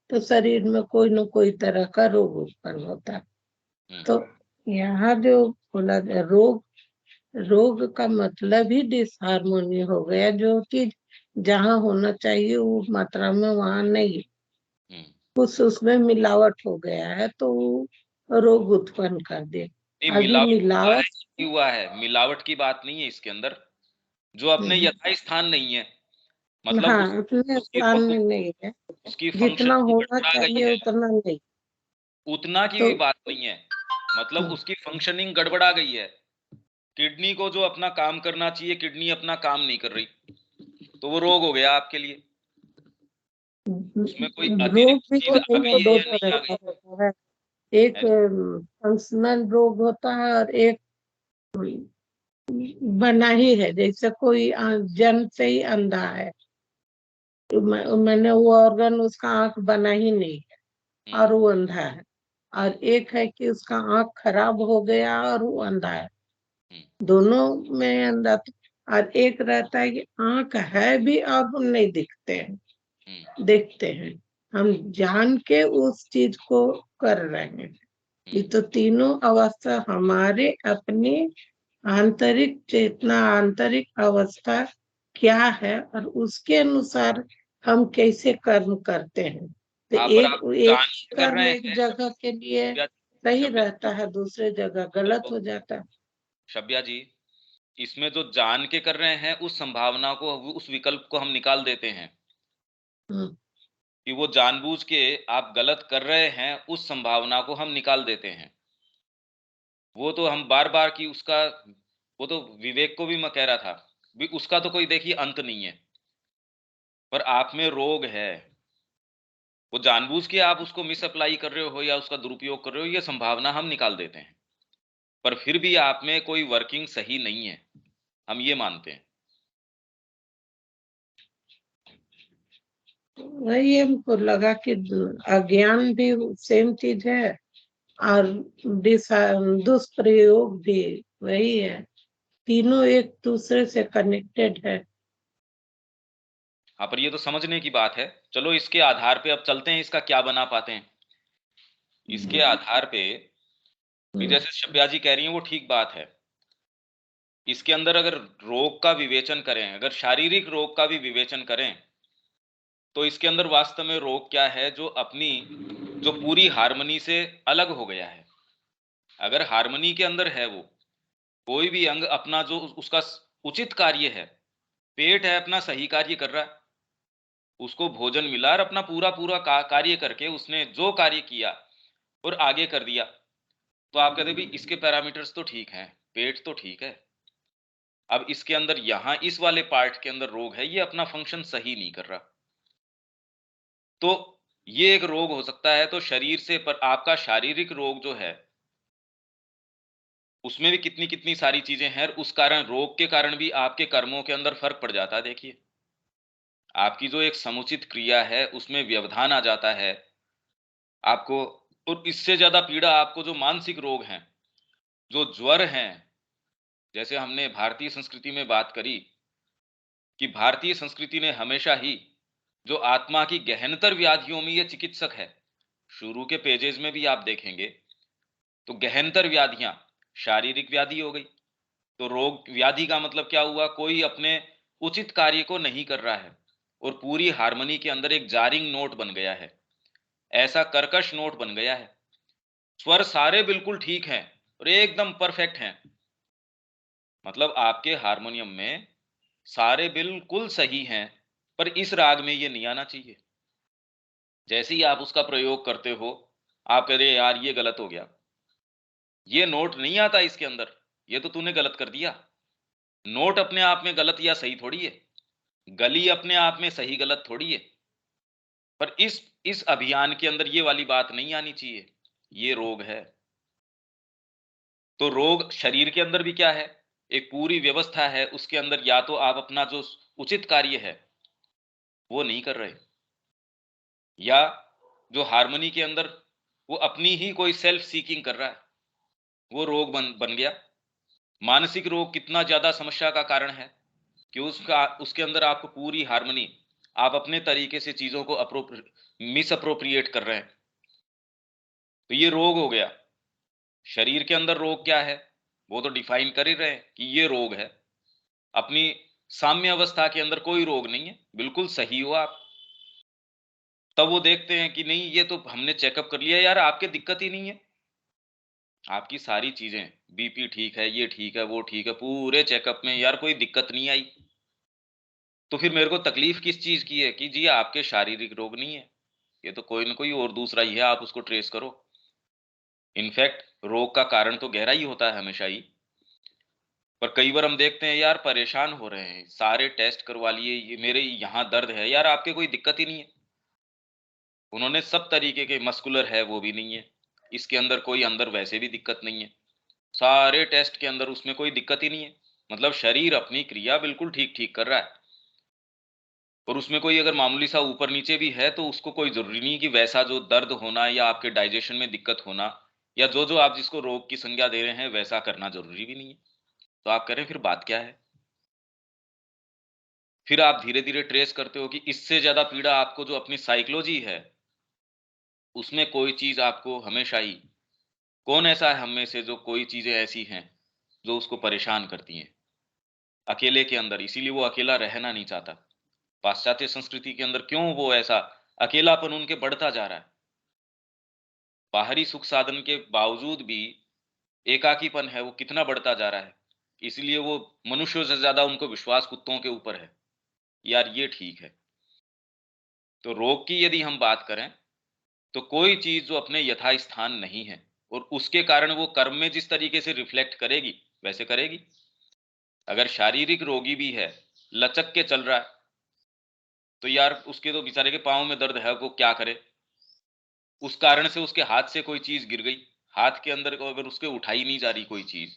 तो शरीर में कोई न कोई तरह का रोग उत्पन्न होता है। तो यहाँ जो बोला रोग, रोग का मतलब ही डिसहार्मोनी हो गया। जो चीज जहाँ होना चाहिए वो मात्रा में वहाँ नहीं, कुछ उसमें मिलावट हो गया है तो रोग उत्पन्न कर दे। नहीं, अभी मिलावट हुआ है, मिलावट की बात नहीं है इसके अंदर। जो अपने यथा स्थान नहीं है, मतलब हाँ अपने उसकी स्थान में नहीं है, उसकी जितना फंक्शन होना गड़बड़ा गई चाहिए है, उतना नहीं। उतना की तो भी बात नहीं है, मतलब उसकी फंक्शनिंग गड़बड़ा गई है। किडनी को जो अपना काम करना चाहिए, किडनी अपना काम नहीं कर रही, तो वो रोग हो गया आपके लिए। उसमें कोई रोग अतिरिक्त भी चीज आ देखो गई है दो या नहीं तरह आ का गई होता है। एक है? फंक्शनल रोग होता है और एक बना ही है, जैसे कोई जन्म से ही अंधा है, तो मैंने वो ऑर्गन, उसका आंख बना ही नहीं है और वो अंधा है। और एक है कि उसका आंख खराब हो गया और वो अंधा है, दोनों में अंधा। और एक रहता है कि आंख है भी और हम नहीं दिखते हैं, देखते हैं, हम जान के उस चीज को कर रहे हैं। ये तो तीनों अवस्था हमारे अपनी आंतरिक चेतना, आंतरिक अवस्था क्या है और उसके अनुसार हम कैसे कर्म करते हैं। तो हाँ, पर एक आप एक जान के कर कर्म रहे एक हैं जगह के लिए शब्या सही शब्या रहता है, दूसरे जगह गलत हो जाता है। शब्या जी, इसमें जो जान के कर रहे हैं उस संभावना को, उस विकल्प को हम निकाल देते हैं हम्म, कि वो जानबूझ के आप गलत कर रहे हैं, उस संभावना को हम निकाल देते हैं। वो तो हम बार बार की उसका, वो तो विवेक को भी मैं कह रहा था भी, उसका तो कोई देखिए अंत नहीं है। पर आप में रोग है, वो जानबूझ के आप उसको मिस अप्लाई कर रहे हो या उसका दुरुपयोग कर रहे हो, ये संभावना हम निकाल देते हैं। पर फिर भी आप में कोई वर्किंग सही नहीं है, हम ये मानते हैं। वही हमको लगा कि अज्ञान भी सेम चीज है और दुष्प्रयोग भी वही है, तीनों एक दूसरे से कनेक्टेड है। हाँ, पर ये तो समझने की बात है। चलो इसके आधार पे अब चलते हैं, इसका क्या बना पाते हैं। इसके आधार पे भी जैसे शब्या जी कह रही हैं वो ठीक बात है। इसके अंदर अगर रोग का विवेचन करें, अगर शारीरिक रोग का भी विवेचन करें, तो इसके अंदर वास्तव में रोग क्या है, जो अपनी जो पूरी हार्मनी से अलग हो गया है। अगर हार्मनी के अंदर है, वो कोई भी अंग अपना जो उसका उचित कार्य है, पेट है अपना सही कार्य कर रहा है, उसको भोजन मिला और अपना पूरा पूरा कार्य करके उसने जो कार्य किया और आगे कर दिया, तो आप कहते भी इसके पैरामीटर्स तो ठीक हैं, पेट तो ठीक है। अब इसके अंदर यहां इस वाले पार्ट के अंदर रोग है, ये अपना फंक्शन सही नहीं कर रहा, तो ये एक रोग हो सकता है। तो शरीर से, पर आपका शारीरिक रोग जो है उसमें भी कितनी कितनी सारी चीजें हैं, उस कारण, रोग के कारण भी आपके कर्मों के अंदर फर्क पड़ जाता है। देखिए, आपकी जो एक समुचित क्रिया है उसमें व्यवधान आ जाता है आपको। और इससे ज्यादा पीड़ा आपको जो मानसिक रोग हैं, जो ज्वर हैं, जैसे हमने भारतीय संस्कृति में बात करी कि भारतीय संस्कृति ने हमेशा ही जो आत्मा की गहनतर व्याधियों में ये चिकित्सक है। शुरू के पेजेस में भी आप देखेंगे तो गहनतर व्याधियां, शारीरिक व्याधि हो गई, तो रोग व्याधि का मतलब क्या हुआ, कोई अपने उचित कार्य को नहीं कर रहा है और पूरी हार्मनी के अंदर एक जारिंग नोट बन गया है, ऐसा कर्कश नोट बन गया है। स्वर सारे बिल्कुल ठीक हैं और एकदम परफेक्ट हैं, मतलब आपके हारमोनियम में सारे बिल्कुल सही हैं, पर इस राग में ये नहीं आना चाहिए। जैसे ही आप उसका प्रयोग करते हो, आप कह रहे यार ये गलत हो गया, ये नोट नहीं आता इसके अंदर, ये तो तूने गलत कर दिया। नोट अपने आप में गलत या सही थोड़ी है, गली अपने आप में सही गलत थोड़ी है। पर इस अभियान के अंदर ये वाली बात नहीं आनी चाहिए, ये रोग है। तो रोग शरीर के अंदर भी क्या है, एक पूरी व्यवस्था है, उसके अंदर या तो आप अपना जो उचित कार्य है वो नहीं कर रहे, या जो हार्मनी के अंदर वो अपनी ही कोई सेल्फ सीकिंग कर रहा है, वो रोग बन गया। मानसिक रोग कितना ज्यादा समस्या का कारण है कि उसके अंदर आपको पूरी हार्मनी, आप अपने तरीके से चीजों को मिस अप्रोप्रिएट कर रहे हैं, तो ये रोग हो गया। शरीर के अंदर रोग क्या है, वो तो डिफाइन कर ही रहे हैं कि ये रोग है। अपनी साम्य अवस्था के अंदर कोई रोग नहीं है, बिल्कुल सही हो आप। तब वो देखते हैं कि नहीं, ये तो हमने चेकअप कर लिया यार, आपके दिक्कत ही नहीं है, आपकी सारी चीजें, बीपी ठीक है, ये ठीक है, वो ठीक है, पूरे चेकअप में यार कोई दिक्कत नहीं आई। तो फिर मेरे को तकलीफ किस चीज की है कि जी आपके शारीरिक रोग नहीं है, ये तो कोई ना कोई और दूसरा ही है, आप उसको ट्रेस करो। इनफैक्ट रोग का कारण तो गहरा ही होता है हमेशा ही। पर कई बार हम देखते हैं यार परेशान हो रहे हैं, सारे टेस्ट करवा लिए, ये मेरे यहाँ दर्द है, यार आपके कोई दिक्कत ही नहीं है। उन्होंने सब तरीके के मस्कुलर है वो भी नहीं है, इसके अंदर कोई अंदर वैसे भी दिक्कत नहीं है, सारे टेस्ट के अंदर उसमें कोई दिक्कत ही नहीं है। मतलब शरीर अपनी क्रिया बिल्कुल ठीक ठीक कर रहा है, और उसमें कोई अगर मामूली सा ऊपर नीचे भी है तो उसको कोई जरूरी नहीं कि वैसा जो दर्द होना या आपके डाइजेशन में दिक्कत होना या जो जो आप जिसको रोग की संज्ञा दे रहे हैं वैसा करना जरूरी भी नहीं है। तो आप कह रहे हैं फिर बात क्या है? फिर आप धीरे धीरे ट्रेस करते हो कि इससे ज्यादा पीड़ा आपको जो अपनी साइकोलॉजी है उसमें कोई चीज आपको हमेशा ही, कौन ऐसा है हम में से जो कोई चीजें ऐसी हैं जो उसको परेशान करती हैं अकेले के अंदर, इसीलिए वो अकेला रहना नहीं चाहता। पाश्चात्य संस्कृति के अंदर क्यों वो ऐसा अकेलापन उनके बढ़ता जा रहा है? बाहरी सुख साधन के बावजूद भी एकाकीपन है वो कितना बढ़ता जा रहा है, इसलिए वो मनुष्यों से ज्यादा उनको विश्वास कुत्तों के ऊपर है। यार ये ठीक है। तो रोग की यदि हम बात करें तो कोई चीज जो अपने यथास्थान नहीं है और उसके कारण वो कर्म में जिस तरीके से रिफ्लेक्ट करेगी वैसे करेगी। अगर शारीरिक रोगी भी है, लचक के चल रहा है, तो यार उसके तो बेचारे के पाँव में दर्द है, वो क्या करे? उस कारण से उसके हाथ से कोई चीज गिर गई, हाथ के अंदर को अगर उसके उठाई नहीं जा रही कोई चीज,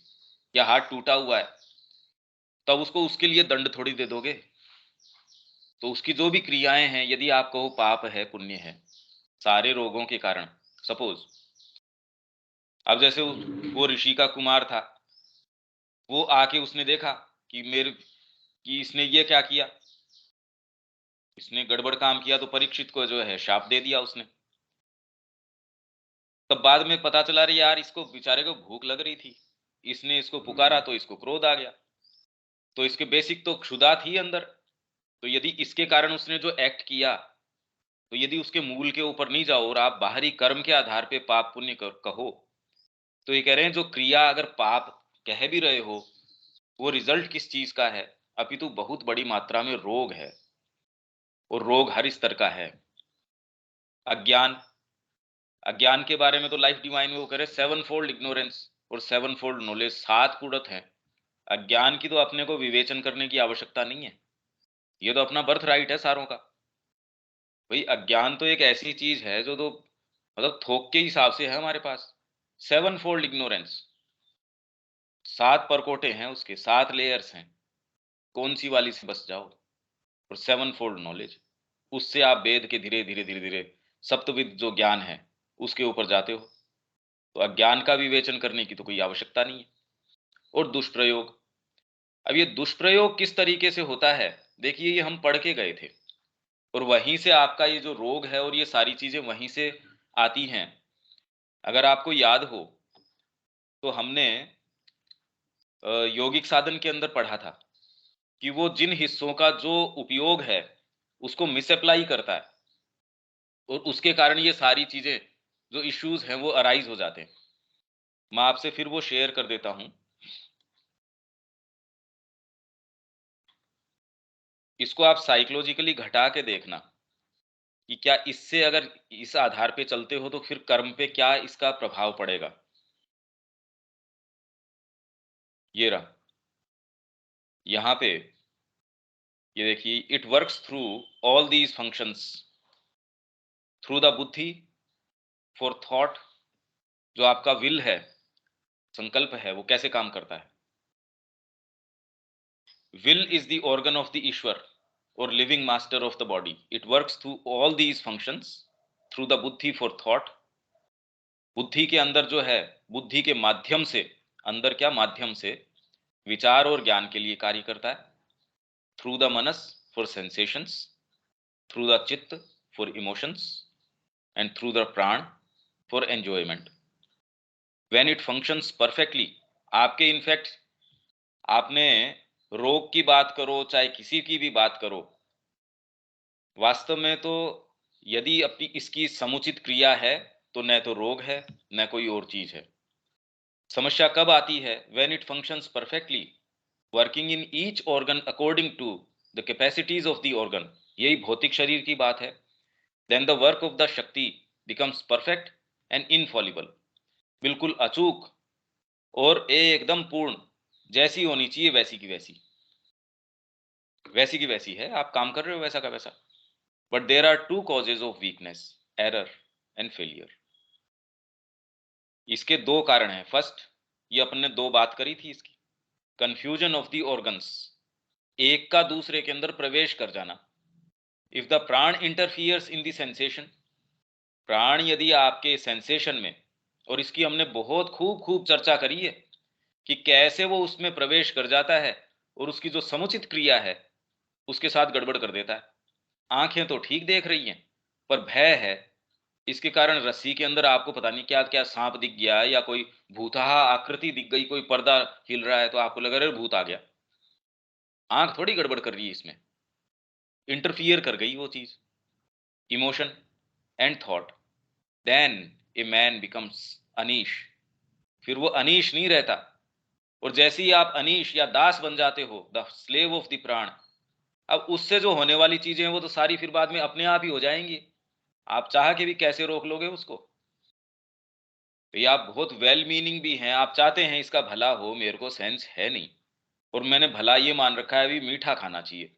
या हाथ टूटा हुआ है, तब उसको उसके लिए दंड थोड़ी दे दोगे। तो उसकी जो भी क्रियाएं हैं, यदि आप कहो पाप है पुण्य है, सारे रोगों के कारण, सपोज अब जैसे वो ऋषि का कुमार था, वो आके उसने देखा कि मेरे कि इसने ये क्या किया, इसने गड़बड़ काम किया, तो परीक्षित को जो है शाप दे दिया उसने। तब बाद में पता चला रही यार इसको बेचारे को भूख लग रही थी, इसने इसको पुकारा तो इसको क्रोध आ गया, तो इसके बेसिक तो क्षुधा थी अंदर। तो यदि इसके कारण उसने जो एक्ट किया, तो यदि उसके मूल के ऊपर नहीं जाओ और आप बाहरी कर्म के आधार पे पाप पुण्य कहो, तो ये कह रहे हैं जो क्रिया अगर पाप कह भी रहे हो, वो रिजल्ट किस चीज का है? अपितु बहुत बड़ी मात्रा में रोग है, और रोग हर स्तर का है। अज्ञान, अज्ञान के बारे में तो लाइफ डिवाइन में वो करे सेवन फोल्ड इग्नोरेंस और सेवन फोल्ड नॉलेज, 7 कुड़त है। अज्ञान की तो अपने को विवेचन करने की आवश्यकता नहीं है, ये तो अपना बर्थ राइट है सारों का। भाई अज्ञान तो एक ऐसी चीज है जो तो मतलब थोक के हिसाब से है हमारे पास। 7 फोल्ड इग्नोरेंस, 7 परकोटे हैं उसके, 7 लेयर्स हैं, कौन सी वाली से बस जाओ। और 7 फोल्ड नॉलेज, उससे आप वेद के धीरे धीरे धीरे धीरे सप्तविद जो ज्ञान है उसके ऊपर जाते हो। तो अज्ञान का विवेचन करने की तो कोई आवश्यकता नहीं है। और दुष्प्रयोग, अब ये दुष्प्रयोग किस तरीके से होता है, देखिए ये हम पढ़ के गए थे, और वहीं से आपका ये जो रोग है और ये सारी चीजें वहीं से आती हैं। अगर आपको याद हो तो हमने यौगिक साधन के अंदर पढ़ा था कि वो जिन हिस्सों का जो उपयोग है उसको मिसअप्लाई करता है, और उसके कारण ये सारी चीजें जो इश्यूज हैं वो अराइज हो जाते हैं। मैं आपसे फिर वो शेयर कर देता हूं, इसको आप साइकोलॉजिकली घटा के देखना कि क्या इससे अगर इस आधार पे चलते हो तो फिर कर्म पे क्या इसका प्रभाव पड़ेगा। ये रहा यहाँ पे, ये देखिए, it works through all these functions through the buddhi for thought. जो आपका विल है, संकल्प है, वो कैसे काम करता है? Will is the organ of the Ishwar और living master of the body. It works through all these functions through the buddhi for thought. बुद्धि के अंदर जो है, बुद्धि के माध्यम से, अंदर क्या माध्यम से, विचार और ज्ञान के लिए कार्य करता है। Through the manas for sensations, through the chitta for emotions, and through the prana for enjoyment. When it functions perfectly, आपके इनफैक्ट आपने रोग की बात करो चाहे किसी की भी बात करो, वास्तव में तो यदि अपनी इसकी समुचित क्रिया है तो न तो रोग है न कोई और चीज है। समस्या कब आती है? When it functions perfectly, working in each organ according to the capacities of the organ, यही भौतिक शरीर की बात है। Then the work of the shakti becomes perfect and infallible, बिल्कुल अचूक और एकदम पूर्ण। जैसी होनी चाहिए वैसी की वैसी, वैसी की वैसी है, आप काम कर रहे हो वैसा का वैसा। But there are two causes of weakness, error and failure. इसके दो कारण हैं। फर्स्ट, ये अपन ने दो बात करी थी इसकी, कंफ्यूजन ऑफ द ऑर्गन्स, एक का दूसरे के अंदर प्रवेश कर जाना। इफ द प्राण इंटरफियर्स इन द सेंसेशन, प्राण यदि आपके सेंसेशन में, और इसकी हमने बहुत खूब खूब चर्चा करी है कि कैसे वो उसमें प्रवेश कर जाता है और उसकी जो समुचित क्रिया है उसके साथ गड़बड़ कर देता है। आंखें तो ठीक देख रही हैं पर भय है, इसके कारण रस्सी के अंदर आपको पता नहीं क्या क्या सांप दिख गया, या कोई भूतहा आकृति दिख गई, कोई पर्दा हिल रहा है तो आपको लगा अरे भूत आ गया। आंख थोड़ी गड़बड़ कर रही है, इसमें इंटरफियर कर गई वो चीज, emotion and thought. Then a man becomes anish, फिर वो अनीश नहीं रहता। और जैसे ही आप अनीश या दास बन जाते हो, द स्लेव ऑफ द प्राण, अब उससे जो होने वाली चीजें हैं वो तो सारी फिर बाद में अपने आप ही हो जाएंगी, आप चाह के भी कैसे रोक लोगे उसको। तो ये आप बहुत वेल मीनिंग भी हैं, आप चाहते हैं इसका भला हो, मेरे को सेंस है नहीं और मैंने भला ये मान रखा है अभी मीठा खाना चाहिए,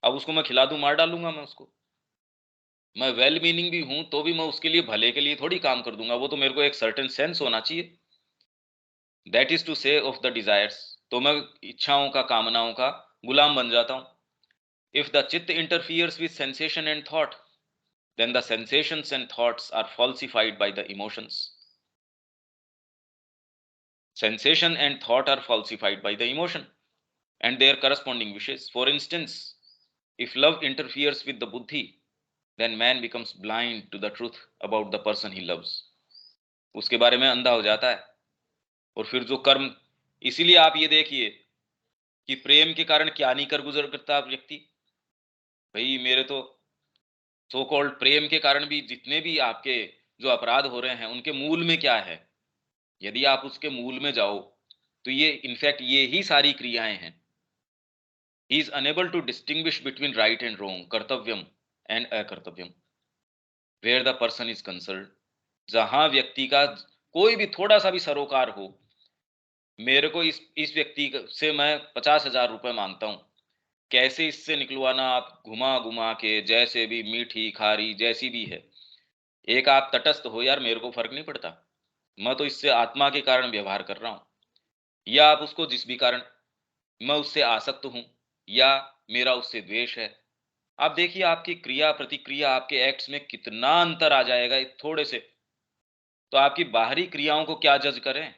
अब उसको मैं खिला दूं मार डालूंगा मैं उसको। मैं वेल मीनिंग भी हूं तो भी मैं उसके लिए भले के लिए थोड़ी काम कर दूंगा, वो तो मेरे को एक सर्टेन सेंस होना चाहिए। दैट इज टू से ऑफ द डिजायर्स, तो मैं इच्छाओं का, कामनाओं का गुलाम बन जाता हूं। इफ द चित्त interferes with sensation and thought, then the sensations and thoughts are falsified by the emotions. Sensation and thought are falsified by the emotion and their corresponding wishes. For instance, if love interferes with the buddhi, then man becomes blind to the truth about the person he loves. उसके बारे में अंधा हो जाता है। और फिर जो कर्म, इसीलिए आप ये देखिए कि प्रेम के कारण क्या नहीं कर गुजर करता व्यक्ति। भाई मेरे तो सो कॉल्ड प्रेम के कारण भी जितने भी आपके जो अपराध हो रहे हैं उनके मूल में क्या है, यदि आप उसके मूल में जाओ तो ये इनफैक्ट ये ही सारी क्रियाएं हैं। He is unable to distinguish between right and wrong, kartavyam and akartavyam, where the person is concern. जहां व्यक्ति का कोई भी थोड़ा सा भी सरोकार हो, मेरे को इस व्यक्ति से मैं 50,000 रुपए मांगता हूं, कैसे इससे निकलवाना, आप घुमा घुमा के जैसे भी, मीठी खारी जैसी भी है, एक आप तटस्थ हो यार मेरे को फर्क नहीं पड़ता, मैं तो इससे आत्मा के कारण व्यवहार कर रहा हूं, या आप उसको जिस भी कारण, मैं उससे आसक्त हूं या मेरा उससे द्वेष है। आप देखिए आपकी क्रिया प्रतिक्रिया, आपके एक्ट्स में कितना अंतर आ जाएगा थोड़े से। तो आपकी बाहरी क्रियाओं को क्या जज करें,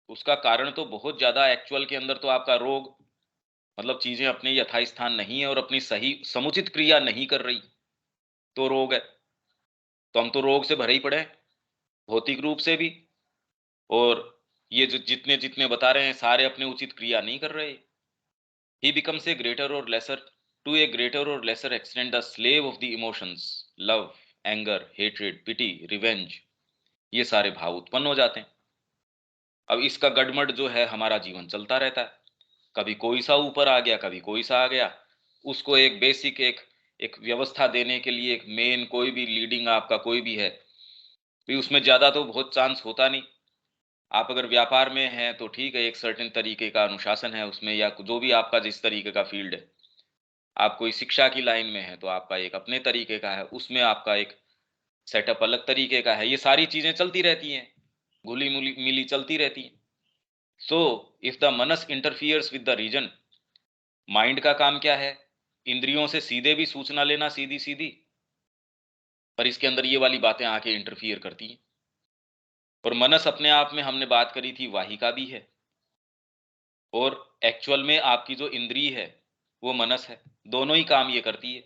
उसका कारण तो बहुत ज्यादा एक्चुअल के अंदर तो आपका रोग, मतलब चीजें अपने यथास्थान नहीं है और अपनी सही समुचित क्रिया नहीं कर रही तो रोग है। तो हम तो रोग से भरे ही पड़े हैं, भौतिक रूप से भी, और ये जो जितने जितने बता रहे हैं सारे अपने उचित क्रिया नहीं कर रहे। He becomes a greater or lesser, to a greater or lesser extent, the slave of the emotions, love, anger, hatred, pity, revenge, ये सारे भाव उत्पन्न हो जाते हैं। अब इसका गड़मड़ जो है हमारा जीवन चलता रहता है, कभी कोई सा ऊपर आ गया, कभी कोई सा आ गया। उसको एक बेसिक एक एक व्यवस्था देने के लिए एक मेन कोई भी लीडिंग आपका कोई भी है, तो उसमें ज्यादा तो बहुत चांस होता नहीं। आप अगर व्यापार में हैं तो ठीक है, एक सर्टेन तरीके का अनुशासन है उसमें, या जो भी आपका जिस तरीके का फील्ड है। आप कोई शिक्षा की लाइन में है तो आपका एक अपने तरीके का है, उसमें आपका एक सेटअप अलग तरीके का है। ये सारी चीजें चलती रहती हैं, घुली मुली मिली चलती रहती हैं। So if the manas interferes with the reason, mind का काम क्या है, इंद्रियों से सीधे भी सूचना लेना सीधी सीधी, पर इसके अंदर ये वाली बातें आके इंटरफियर करती हैं। और मनस अपने आप में हमने बात करी थी वाहिका भी है, और एक्चुअल में आपकी जो इंद्री है वो मनस है, दोनों ही काम ये करती है।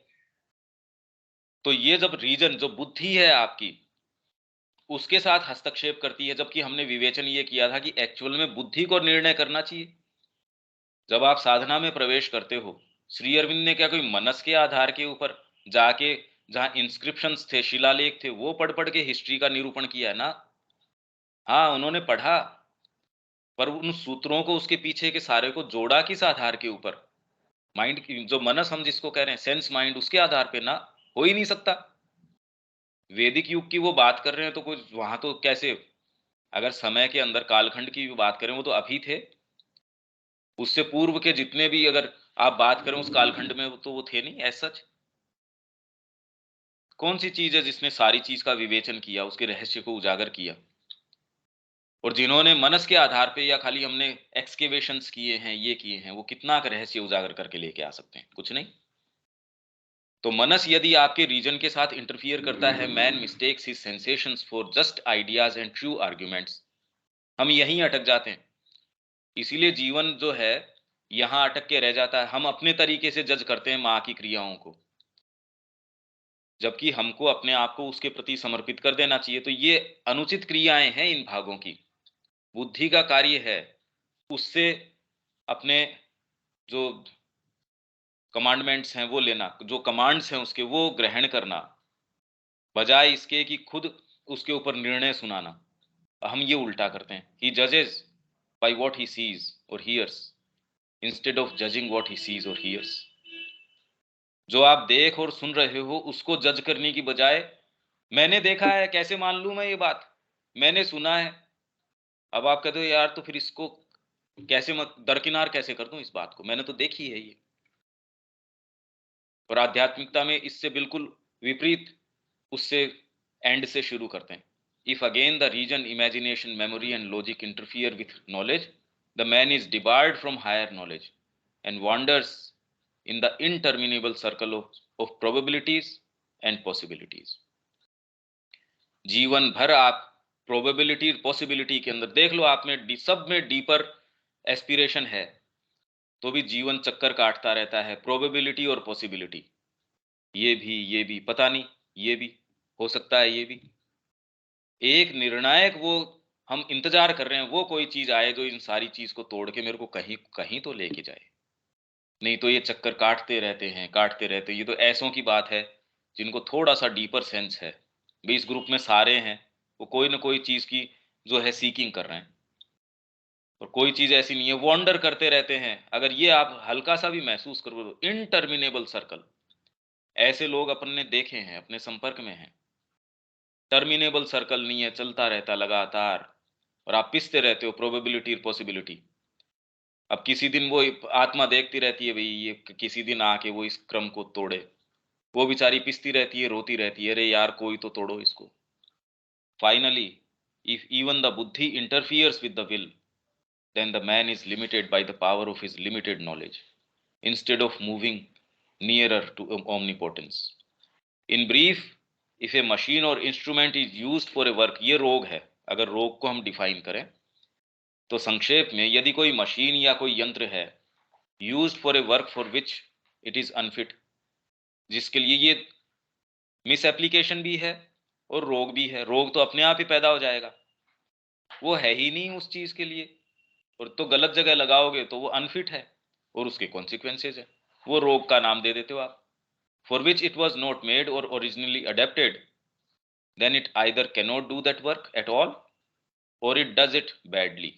तो ये जब रीजन जो बुद्धि है आपकी उसके साथ हस्तक्षेप करती है, जबकि हमने विवेचन ये किया था कि एक्चुअल में बुद्धि को निर्णय करना चाहिए। जब आप साधना में प्रवेश करते हो, श्री अरविंद ने क्या कोई मनस के आधार के ऊपर जाके जहां इंस्क्रिप्शंस थे, शिलालेख थे, वो पढ़ पढ़ के हिस्ट्री का निरूपण किया है ना? हाँ उन्होंने पढ़ा, पर उन सूत्रों को उसके पीछे के सारे को जोड़ा किस आधार के ऊपर, माइंड की जो मनस हम जिसको कह रहे हैं, सेंस माइंड, उसके आधार पे ना, हो ही नहीं सकता। वैदिक युग की वो बात कर रहे हैं तो कुछ वहां तो कैसे, अगर समय के अंदर कालखंड की भी बात करें वो तो अभी थे, उससे पूर्व के जितने भी अगर आप बात करें उस कालखंड में, तो वो थे नहीं एज सच। कौन सी चीज है जिसने सारी चीज का विवेचन किया, उसके रहस्य को उजागर किया? और जिन्होंने मनस के आधार पे, या खाली हमने एक्सकेवेशंस किए हैं, ये किए हैं, वो कितना का रहस्य उजागर करके लेके आ सकते हैं? कुछ नहीं। तो मनस यदि आपके रीजन के साथ इंटरफियर करता है, man mistakes his sensations for just ideas and true arguments, हम यहीं अटक जाते हैं। इसीलिए जीवन जो है यहां अटक के रह जाता है। हम अपने तरीके से जज करते हैं माँ की क्रियाओं को, जबकि हमको अपने आप को उसके प्रति समर्पित कर देना चाहिए। तो ये अनुचित क्रियाएं हैं इन भागों की। बुद्धि का कार्य है उससे अपने जो कमांडमेंट्स हैं वो लेना, जो कमांड्स हैं उसके वो ग्रहण करना, बजाय इसके कि खुद उसके ऊपर निर्णय सुनाना। हम ये उल्टा करते हैं। ही जजेस by what he sees or hears instead of judging what he sees or hears. जो आप देख और सुन रहे हो उसको जज करने की बजाय, मैंने देखा है, कैसे मान लूं मैं ये बात, मैंने सुना है। अब आप कहते हो यार तो फिर इसको कैसे मत दरकिनार कैसे कर दूं, इस बात को मैंने तो देखी है ये। और आध्यात्मिकता में इससे बिल्कुल विपरीत, उससे एंड से शुरू करते हैं। If again the reason imagination memory and logic interfere with knowledge, the man is debarred from higher knowledge and wanders in the interminable circle of probabilities and possibilities। जीवन भर आप प्रोबेबिलिटी पॉसिबिलिटी के अंदर देख लो, आप में सब में डीपर एस्पिरेशन है, तो भी जीवन चक्कर काटता रहता है। प्रोबेबिलिटी और पॉसिबिलिटी, ये भी पता नहीं, ये भी हो सकता है, ये भी एक निर्णायक वो हम इंतजार कर रहे हैं, वो कोई चीज आए जो इन सारी चीज को तोड़ के मेरे को कहीं कहीं तो लेके जाए। नहीं तो ये चक्कर काटते रहते हैं, काटते रहते हैं। ये तो ऐसों की बात है जिनको थोड़ा सा डीपर सेंस है। भी इस ग्रुप में सारे हैं, वो कोई ना कोई चीज की जो है सीकिंग कर रहे हैं, और कोई चीज ऐसी नहीं है, वॉन्डर करते रहते हैं। अगर ये आप हल्का सा भी महसूस करो, इनटर्मिनेबल सर्कल, ऐसे लोग अपन ने देखे हैं, अपने संपर्क में हैं। टर्मिनेबल सर्कल नहीं है, चलता रहता लगातार, और आप पिसते रहते हो प्रोबेबिलिटी और पॉसिबिलिटी। अब किसी दिन वो आत्मा देखती रहती है, भाई ये किसी दिन आके वो इस क्रम को तोड़े। वो बेचारी पिसती रहती है, रोती रहती है, अरे यार कोई तो तोड़ो इसको। फाइनली इफ इवन द बुद्धि interferes with the will, then the man is limited by the power of his limited knowledge instead of moving nearer to omnipotence। in brief, if a machine or instrument is used for a work, ये रोग है। अगर रोग को हम define करें तो संक्षेप में, यदि कोई मशीन या कोई यंत्र है used for a work for which it is unfit, जिसके लिए ये मिस एप्लीकेशन भी है और रोग भी है। रोग तो अपने आप ही पैदा हो जाएगा, वो है ही नहीं उस चीज के लिए, और तो गलत जगह लगाओगे तो वो अनफिट है और उसके कॉन्सिक्वेंसेज है। वो रोग का नाम दे देते हो आप। For which it was not made or originally adapted, then it either cannot do that work at all or it does it badly.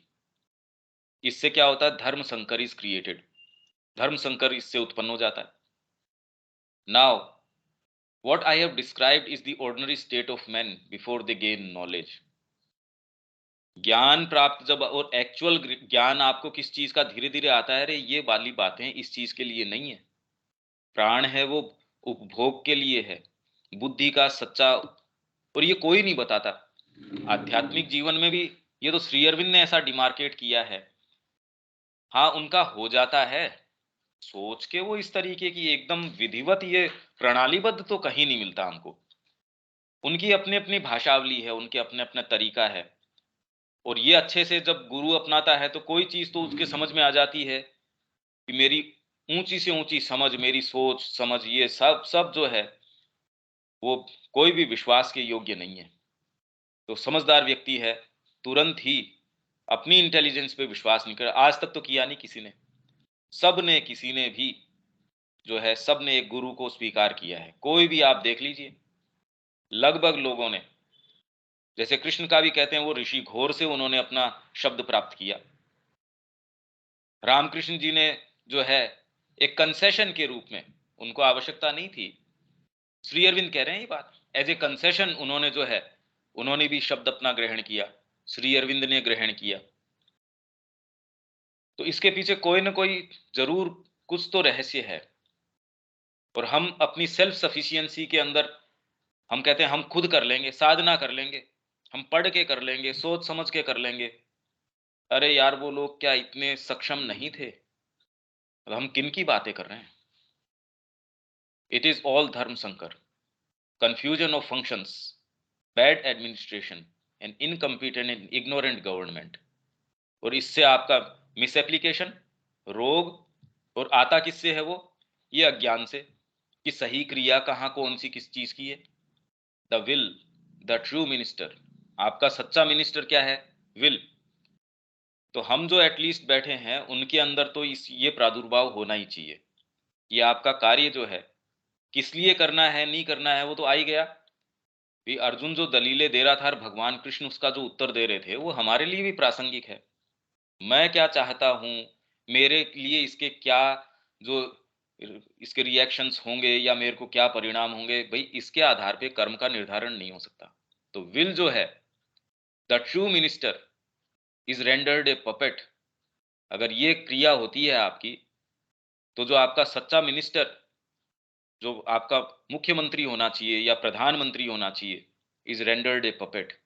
इससे क्या होता है? धर्म संकर इज क्रिएटेड। धर्म संकर इससे उत्पन्न हो जाता है। Now what I have described is the ordinary state of men before they gain knowledge। ज्ञान प्राप्त जब, और एक्चुअल ज्ञान आपको किस चीज का धीरे धीरे आता है, रे ये वाली बातें इस चीज के लिए नहीं है। प्राण है वो उपभोग के लिए है, बुद्धि का सच्चा, और ये कोई नहीं बताता। आध्यात्मिक जीवन में भी ये तो श्री अरविंद ने ऐसा डिमार्केट किया है। हाँ, उनका हो जाता है, सोच के वो इस तरीके की एकदम विधिवत ये प्रणालीबद्ध तो कहीं नहीं मिलता हमको। उनकी अपनी अपनी भाषावली है, उनके अपने अपना तरीका है, और ये अच्छे से जब गुरु अपनाता है तो कोई चीज तो उसके समझ में आ जाती है कि मेरी ऊंची से ऊंची समझ, मेरी सोच समझ, ये सब सब जो है वो कोई भी विश्वास के योग्य नहीं है। तो समझदार व्यक्ति है तुरंत ही अपनी इंटेलिजेंस पे विश्वास नहीं कर, आज तक तो किया नहीं किसी ने। सब ने, किसी ने भी जो है, सब ने एक गुरु को स्वीकार किया है। कोई भी आप देख लीजिए, लगभग लोगों ने, जैसे कृष्ण का भी कहते हैं वो ऋषि घोर से उन्होंने अपना शब्द प्राप्त किया। रामकृष्ण जी ने जो है एक कंसेशन के रूप में, उनको आवश्यकता नहीं थी, श्री अरविंद कह रहे हैं ये बात, एज ए कंसेशन उन्होंने जो है, उन्होंने भी शब्द अपना ग्रहण किया, श्री अरविंद ने ग्रहण किया। तो इसके पीछे कोई ना कोई जरूर कुछ तो रहस्य है। और हम अपनी सेल्फ सफिशिएंसी के अंदर हम कहते हैं हम खुद कर लेंगे, साधना कर लेंगे, हम पढ़ के कर लेंगे, सोच समझ के कर लेंगे। अरे यार, वो लोग क्या इतने सक्षम नहीं थे? अब हम किन की बातें कर रहे हैं? इट इज ऑल धर्म संकर, confusion of functions, bad administration and incompetent and ignorant government। और इससे आपका मिस एप्लीकेशन, रोग, और आता किससे है वो? ये अज्ञान से कि सही क्रिया कहाँ कौन सी किस चीज की है। The will, the true minister, आपका सच्चा मिनिस्टर क्या है? विल। तो हम जो एटलीस्ट बैठे हैं उनके अंदर तो इस ये प्रादुर्भाव होना ही चाहिए। ये आपका कार्य जो है किस लिए करना है, नहीं करना है, वो तो आ ही गया। भी अर्जुन जो दलीलें दे रहा था और भगवान कृष्ण उसका जो उत्तर दे रहे थे वो हमारे लिए भी प्रासंगिक है। मैं क्या चाहता हूं, मेरे लिए इसके क्या जो इसके रिएक्शंस होंगे या मेरे को क्या परिणाम होंगे, भाई इसके आधार पे कर्म का निर्धारण नहीं हो सकता। तो विल जो है, the true minister is rendered A puppet. अगर ये क्रिया होती है आपकी, तो जो आपका सच्चा मिनिस्टर, जो आपका मुख्यमंत्री होना चाहिए या प्रधानमंत्री होना चाहिए, इज रेंडर्ड ए पपेट।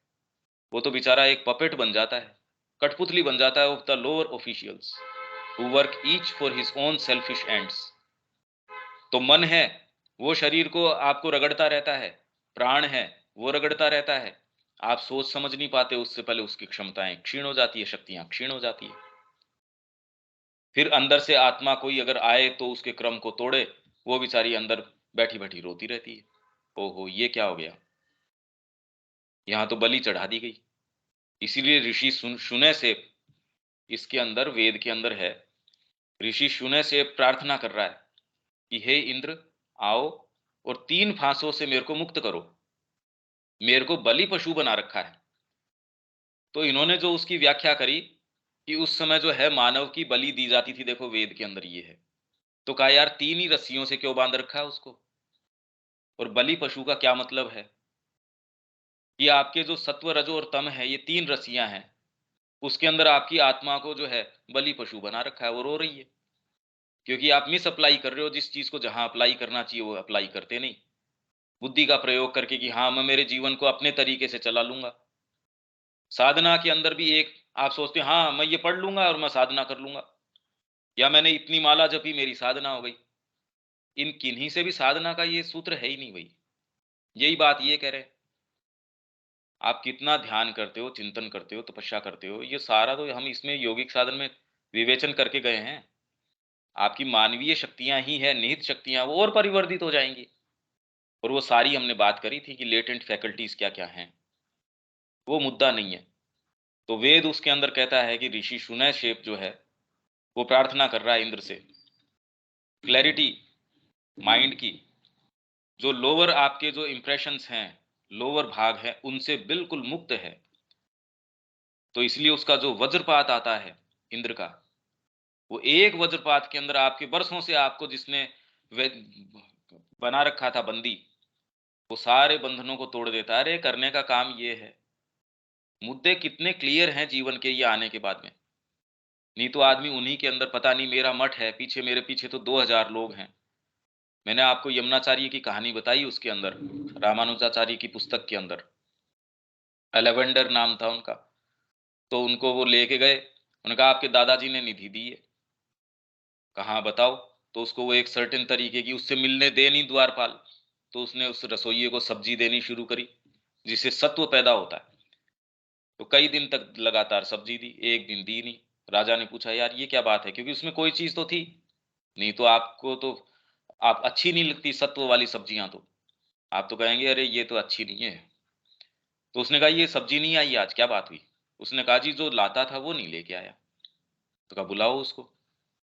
वो तो बेचारा एक पपेट बन जाता है, कठपुतली बन जाता है of the lower officials who work each for his own selfish ends. तो मन है, वो शरीर को आपको रगड़ता रहता है, प्राण है, वो रगड़ता रहता है। आप सोच समझ नहीं पाते, उससे पहले उसकी क्षमताएं क्षीण हो जाती है, शक्तियां क्षीण हो जाती है। फिर अंदर से आत्मा कोई अगर आए तो उसके क्रम को तोड़े, वो बेचारी अंदर बैठी बैठी रोती रहती है, ओहो ये क्या हो गया, यहां तो बलि चढ़ा दी गई। इसीलिए ऋषि सुने से, इसके अंदर वेद के अंदर है, ऋषि सुने से प्रार्थना कर रहा है कि हे इंद्र, आओ और 3 फांसों से मेरे को मुक्त करो, मेरे को बलि पशु बना रखा है। तो इन्होंने जो उसकी व्याख्या करी कि उस समय जो है मानव की बलि दी जाती थी, देखो वेद के अंदर ये है। तो कहा यार 3 ही रस्सियों से क्यों बांध रखा है उसको? और बलि पशु का क्या मतलब है? कि आपके जो सत्व, रजो और तम है, ये 3 रस्सियां हैं, उसके अंदर आपकी आत्मा को जो है बलि पशु बना रखा है, वो रो रही है क्योंकि आप मिस अप्लाई कर रहे हो। जिस चीज को जहां अप्लाई करना चाहिए वो अप्लाई करते नहीं, बुद्धि का प्रयोग करके कि हाँ मैं मेरे जीवन को अपने तरीके से चला लूंगा। साधना के अंदर भी एक आप सोचते हैं हाँ मैं ये पढ़ लूंगा और मैं साधना कर लूंगा, या मैंने इतनी माला जपी मेरी साधना हो गई। इन किन्हीं से भी साधना का ये सूत्र है ही नहीं भाई। यही बात ये कह रहे हैं, आप कितना ध्यान करते हो, चिंतन करते हो, तपस्या करते हो, ये सारा तो हम इसमें यौगिक साधन में विवेचन करके गए हैं। आपकी मानवीय शक्तियां ही है, निहित शक्तियां, वो और परिवर्धित हो जाएंगी। और वो सारी हमने बात करी थी कि लेटेंट फैकल्टीज क्या क्या हैं, वो मुद्दा नहीं है। तो वेद उसके अंदर कहता है कि ऋषि सुनय शेप जो है वो प्रार्थना कर रहा है इंद्र से, क्लैरिटी माइंड की, जो लोअर आपके जो इंप्रेशंस हैं, लोअर भाग है, उनसे बिल्कुल मुक्त है। तो इसलिए उसका जो वज्रपात आता है इंद्र का, वो एक वज्रपात के अंदर आपके बरसों से आपको जिसने बना रखा था बंदी, वो सारे बंधनों को तोड़ देता है। अरे करने का काम ये है। मुद्दे कितने क्लियर हैं जीवन के ये आने के बाद में। नहीं तो आदमी उन्हीं के अंदर, पता नहीं मेरा मठ है पीछे, मेरे पीछे तो 2000 लोग हैं। मैंने आपको यमुनाचार्य की कहानी बताई, उसके अंदर रामानुजाचार्य की पुस्तक के अंदर एलेवेंडर नाम था उनका। तो उनको वो लेके गए, उन्होंने कहा आपके दादाजी ने निधि दी है। कहाँ बताओ? तो उसको वो एक सर्टेन तरीके की उससे मिलने दे नहीं द्वारपाल, तो उसने उस रसोइये को सब्जी देनी शुरू करी जिससे सत्व पैदा होता है। तो कई दिन तक लगातार सब्जी दी, एक दिन दी नहीं। राजा ने पूछा यार ये क्या बात है, क्योंकि उसमें कोई चीज तो थी नहीं। तो आपको तो आप अच्छी नहीं लगती सत्व वाली सब्जियां, तो आप तो कहेंगे अरे ये तो अच्छी नहीं है। तो उसने कहा ये सब्जी नहीं आई आज, क्या बात हुई? उसने कहा जी जो लाता था वो नहीं लेके आया। तो कहा बुलाओ उसको।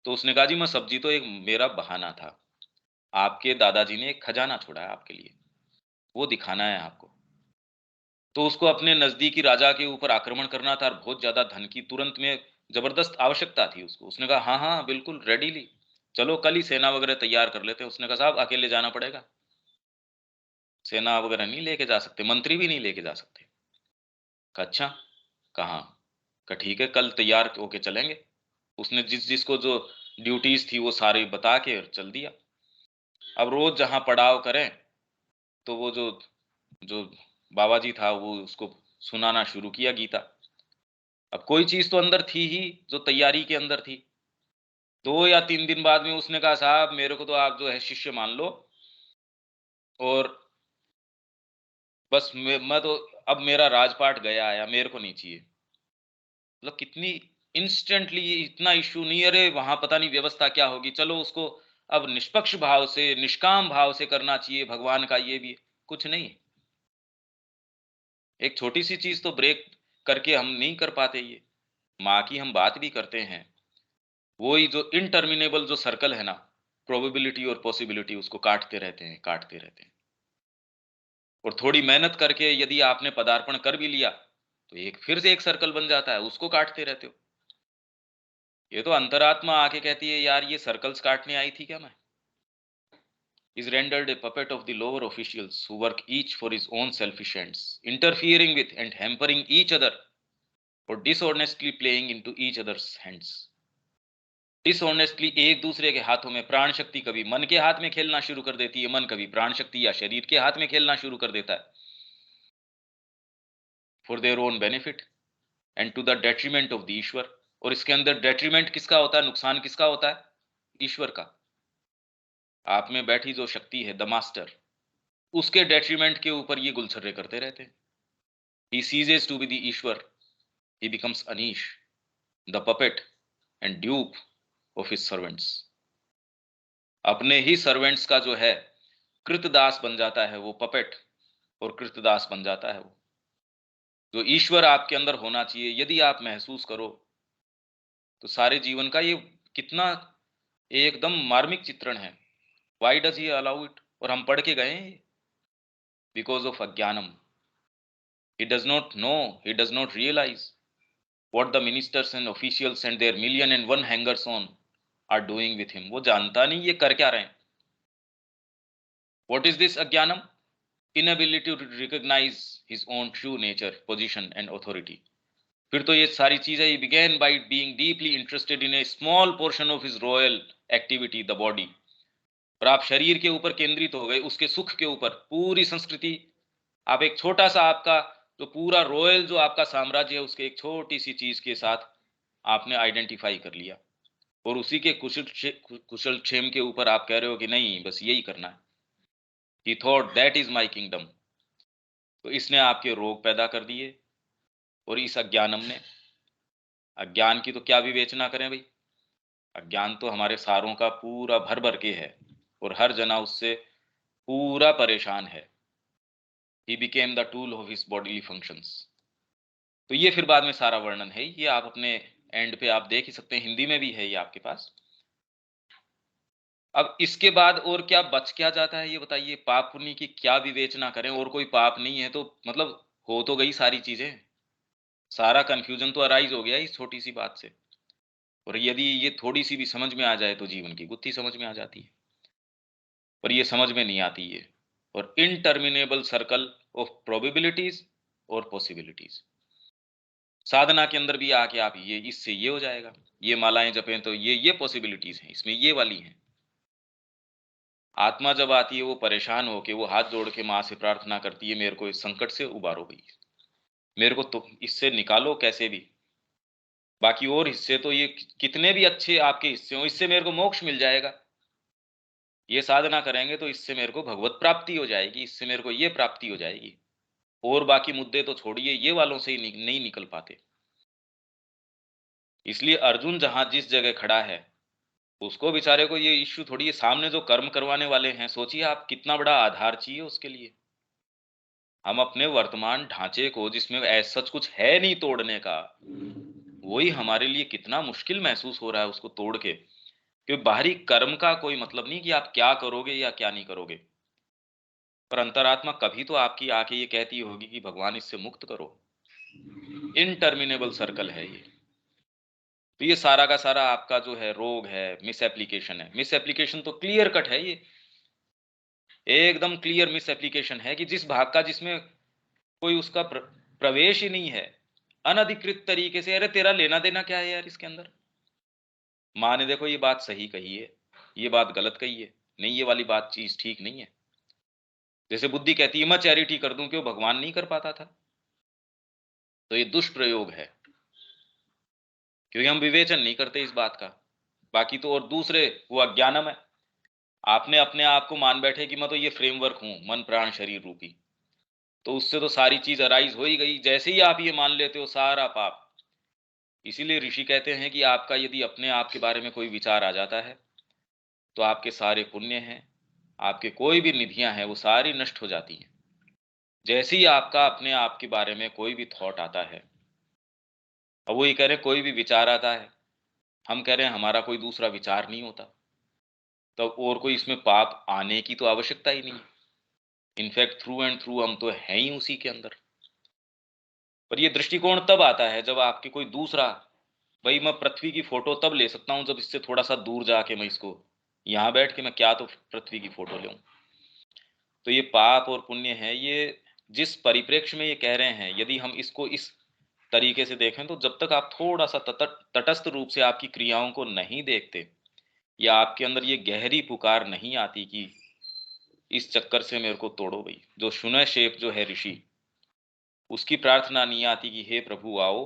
तो उसने कहा जी मैं सब्जी तो एक मेरा बहाना था, आपके दादाजी ने एक खजाना छोड़ा है आपके लिए, वो दिखाना है आपको। तो उसको अपने नजदीकी राजा के ऊपर आक्रमण करना था और बहुत ज्यादा धन की तुरंत में जबरदस्त आवश्यकता थी उसको। उसने कहा हाँ हाँ बिल्कुल रेडीली, चलो कल ही सेना वगैरह तैयार कर लेते हैं। उसने कहा साहब अकेले जाना पड़ेगा, सेना वगैरह नहीं लेके जा सकते, मंत्री भी नहीं लेके जा सकते। कहा अच्छा, कहाँ? कहा ठीक है कल तैयार होके चलेंगे। उसने जिसको जो ड्यूटीज थी वो सारी बता के चल दिया। अब रोज जहां पड़ाव करें तो वो जो जो बाबा जी था वो उसको सुनाना शुरू किया गीता। अब कोई चीज तो अंदर थी ही जो तैयारी के अंदर थी। 2 या 3 दिन बाद में उसने कहा साहब मेरे को तो आप जो है शिष्य मान लो, और बस मैं तो अब मेरा राजपाट गया आया, मेरे को नहीं चाहिए। मतलब कितनी इंस्टेंटली, इतना इश्यू नहीं, अरे वहां पता नहीं व्यवस्था क्या होगी, चलो उसको अब निष्पक्ष भाव से निष्काम भाव से करना चाहिए, भगवान का ये भी कुछ नहीं। एक छोटी सी चीज तो ब्रेक करके हम नहीं कर पाते। ये माँ की हम बात भी करते हैं, वही जो इनटर्मिनेबल जो सर्कल है ना, प्रोबेबिलिटी और पॉसिबिलिटी, उसको काटते रहते हैं काटते रहते हैं। और थोड़ी मेहनत करके यदि आपने पदार्पण कर भी लिया तो एक फिर से एक सर्कल बन जाता है, उसको काटते रहते हो। ये तो अंतरात्मा आके कहती है यार ये सर्कल्स काटने आई थी क्या मैं? Is rendered a puppet of the lower officials who work each for his own selfish ends, interfering with and hampering each other, or dishonestly playing into each other's hands. Dishonestly एक दूसरे के हाथों में प्राण शक्ति, कभी मन के हाथ में खेलना शुरू कर देती है मन, कभी प्राण शक्ति या शरीर के हाथ में खेलना शुरू कर देता है, for their own benefit and to the detriment of the Ishwar. और इसके अंदर डेट्रीमेंट किसका होता है, नुकसान किसका होता है? ईश्वर का। आप में बैठी जो शक्ति है द मास्टर, उसके डेट्रीमेंट के ऊपर ये गुलछर्रे करते रहते हैं। He ceases to be the Ishwar, he becomes anish, the puppet and dupe of his servants. अपने ही सर्वेंट्स का जो है कृतदास बन जाता है वो पपेट, और कृतदास बन जाता है वो। जो ईश्वर आपके अंदर होना चाहिए यदि आप महसूस करो तो सारे जीवन का ये कितना एकदम मार्मिक चित्रण है। Why does he allow it? और हम पढ़ के गए हैं, because of agyanam. He does not know, he does not realize what the ministers and officials and their 1,000,001 hangers on are doing with him। वो जानता नहीं ये कर क्या रहे हैं। What is this अज्ञानम? Inability to recognize his own true nature, position and authority। फिर तो ये सारी चीजें, he began by being deeply interested in a small portion of his royal activity, the body। और आप शरीर के ऊपर केंद्रित हो गए, उसके सुख के ऊपर। पूरी संस्कृति, आप एक छोटा सा आपका जो पूरा रॉयल जो आपका साम्राज्य है उसके एक छोटी सी चीज के साथ आपने आइडेंटिफाई कर लिया, और उसी के कुशल क्षेम के ऊपर आप कह रहे हो कि नहीं बस यही करना है। ही thought that is my kingdom. तो इसने आपके रोग पैदा कर दिए। और इस अज्ञानम ने, अज्ञान की तो क्या विवेचना करें भाई, अज्ञान तो हमारे सारों का पूरा भर भर के है, और हर जना उससे पूरा परेशान है। He became the tool of his bodily functions. तो ये फिर बाद में सारा वर्णन है, ये आप अपने एंड पे आप देख ही सकते हैं, हिंदी में भी है ये आपके पास। अब इसके बाद और क्या बच क्या जाता है ये बताइए? पाप पुण्य की क्या विवेचना करें? और कोई पाप नहीं है तो मतलब हो तो गई सारी चीजें। सारा कंफ्यूजन तो अराइज हो गया इस छोटी सी बात से। और यदि ये थोड़ी सी भी समझ में आ जाए तो जीवन की गुत्थी समझ में आ जाती है, पर ये समझ में नहीं आती है। और इनटर्मिनेबल सर्कल ऑफ प्रोबेबिलिटीज और पॉसिबिलिटीज। साधना के अंदर भी आके आप ये इससे ये हो जाएगा, ये मालाएं जपें तो ये पॉसिबिलिटीज हैं, इसमें ये वाली हैं। आत्मा जब आती है वो परेशान होके वो हाथ जोड़ के माँ से प्रार्थना करती है, मेरे को इस संकट से उबारो गई, मेरे को तो इससे निकालो कैसे भी। बाकी और हिस्से तो ये कितने भी अच्छे आपके हिस्से हो, इससे मेरे को मोक्ष मिल जाएगा। ये साधना करेंगे तो इससे मेरे को भगवत प्राप्ति हो जाएगी, इससे मेरे को ये प्राप्ति हो जाएगी। और बाकी मुद्दे तो छोड़िए, ये वालों से ही नहीं निकल पाते। इसलिए अर्जुन जहां जिस जगह खड़ा है उसको बेचारे को ये इश्यू थोड़ी है। सामने जो कर्म करवाने वाले हैं, सोचिए आप कितना बड़ा आधार चाहिए उसके लिए। हम अपने वर्तमान ढांचे को, जिसमें ऐसा सच कुछ है नहीं तोड़ने का, वही हमारे लिए कितना मुश्किल महसूस हो रहा है उसको तोड़ के। क्योंकि बाहरी कर्म का कोई मतलब नहीं कि आप क्या करोगे या क्या नहीं करोगे, पर अंतरात्मा कभी तो आपकी आके ये कहती होगी कि भगवान इससे मुक्त करो। इनटर्मिनेबल सर्कल है ये। तो ये सारा का सारा आपका जो है रोग है, मिस एप्लीकेशन है। मिस एप्लीकेशन तो क्लियर कट है, ये एकदम क्लियर मिस एप्लीकेशन है कि जिस भाग का जिसमें कोई उसका प्रवेश ही नहीं है, अनधिकृत तरीके से, अरे तेरा लेना देना क्या है यार इसके अंदर? माँ ने देखो ये बात सही कही है, ये बात गलत कही है, नहीं ये वाली बात चीज ठीक नहीं है। जैसे बुद्धि कहती है मैं चैरिटी कर दूं, क्यों भगवान नहीं कर पाता था? तो ये दुष्प्रयोग है, क्योंकि हम विवेचन नहीं करते इस बात का। बाकी तो और दूसरे वो अज्ञानम है। आपने अपने आप को मान बैठे कि मैं तो ये फ्रेमवर्क हूं, मन प्राण शरीर रूपी, तो उससे तो सारी चीज अराइज हो ही गई। जैसे ही आप ये मान लेते हो सारा पाप। इसीलिए ऋषि कहते हैं कि आपका यदि अपने आप के बारे में कोई विचार आ जाता है तो आपके सारे पुण्य हैं, आपके कोई भी निधियां हैं, वो सारी नष्ट हो जाती हैं। जैसे ही आपका अपने आप के बारे में कोई भी थॉट आता है, अब वो ये कह रहे हैं कोई भी विचार आता है, हम कह रहे हैं हमारा कोई दूसरा विचार नहीं होता, तो और कोई इसमें पाप आने की तो आवश्यकता ही नहीं है। इनफैक्ट थ्रू एंड थ्रू हम तो हैं ही उसी के अंदर। पर ये दृष्टिकोण तब आता है जब आपके कोई दूसरा, भाई मैं पृथ्वी की फोटो तब ले सकता हूं जब इससे थोड़ा सा दूर जाके मैं इसको, यहां बैठ के मैं क्या तो पृथ्वी की फोटो लूं। तो ये पाप और पुण्य है, ये जिस परिप्रेक्ष्य में ये कह रहे हैं, यदि हम इसको इस तरीके से देखें तो जब तक आप थोड़ा सा तटस्थ रूप से आपकी क्रियाओं को नहीं देखते, या आपके अंदर ये गहरी पुकार नहीं आती कि इस चक्कर से मेरे को तोड़ो भाई, जो शुनय शेप जो है ऋषि, उसकी प्रार्थना नहीं आती कि हे प्रभु आओ।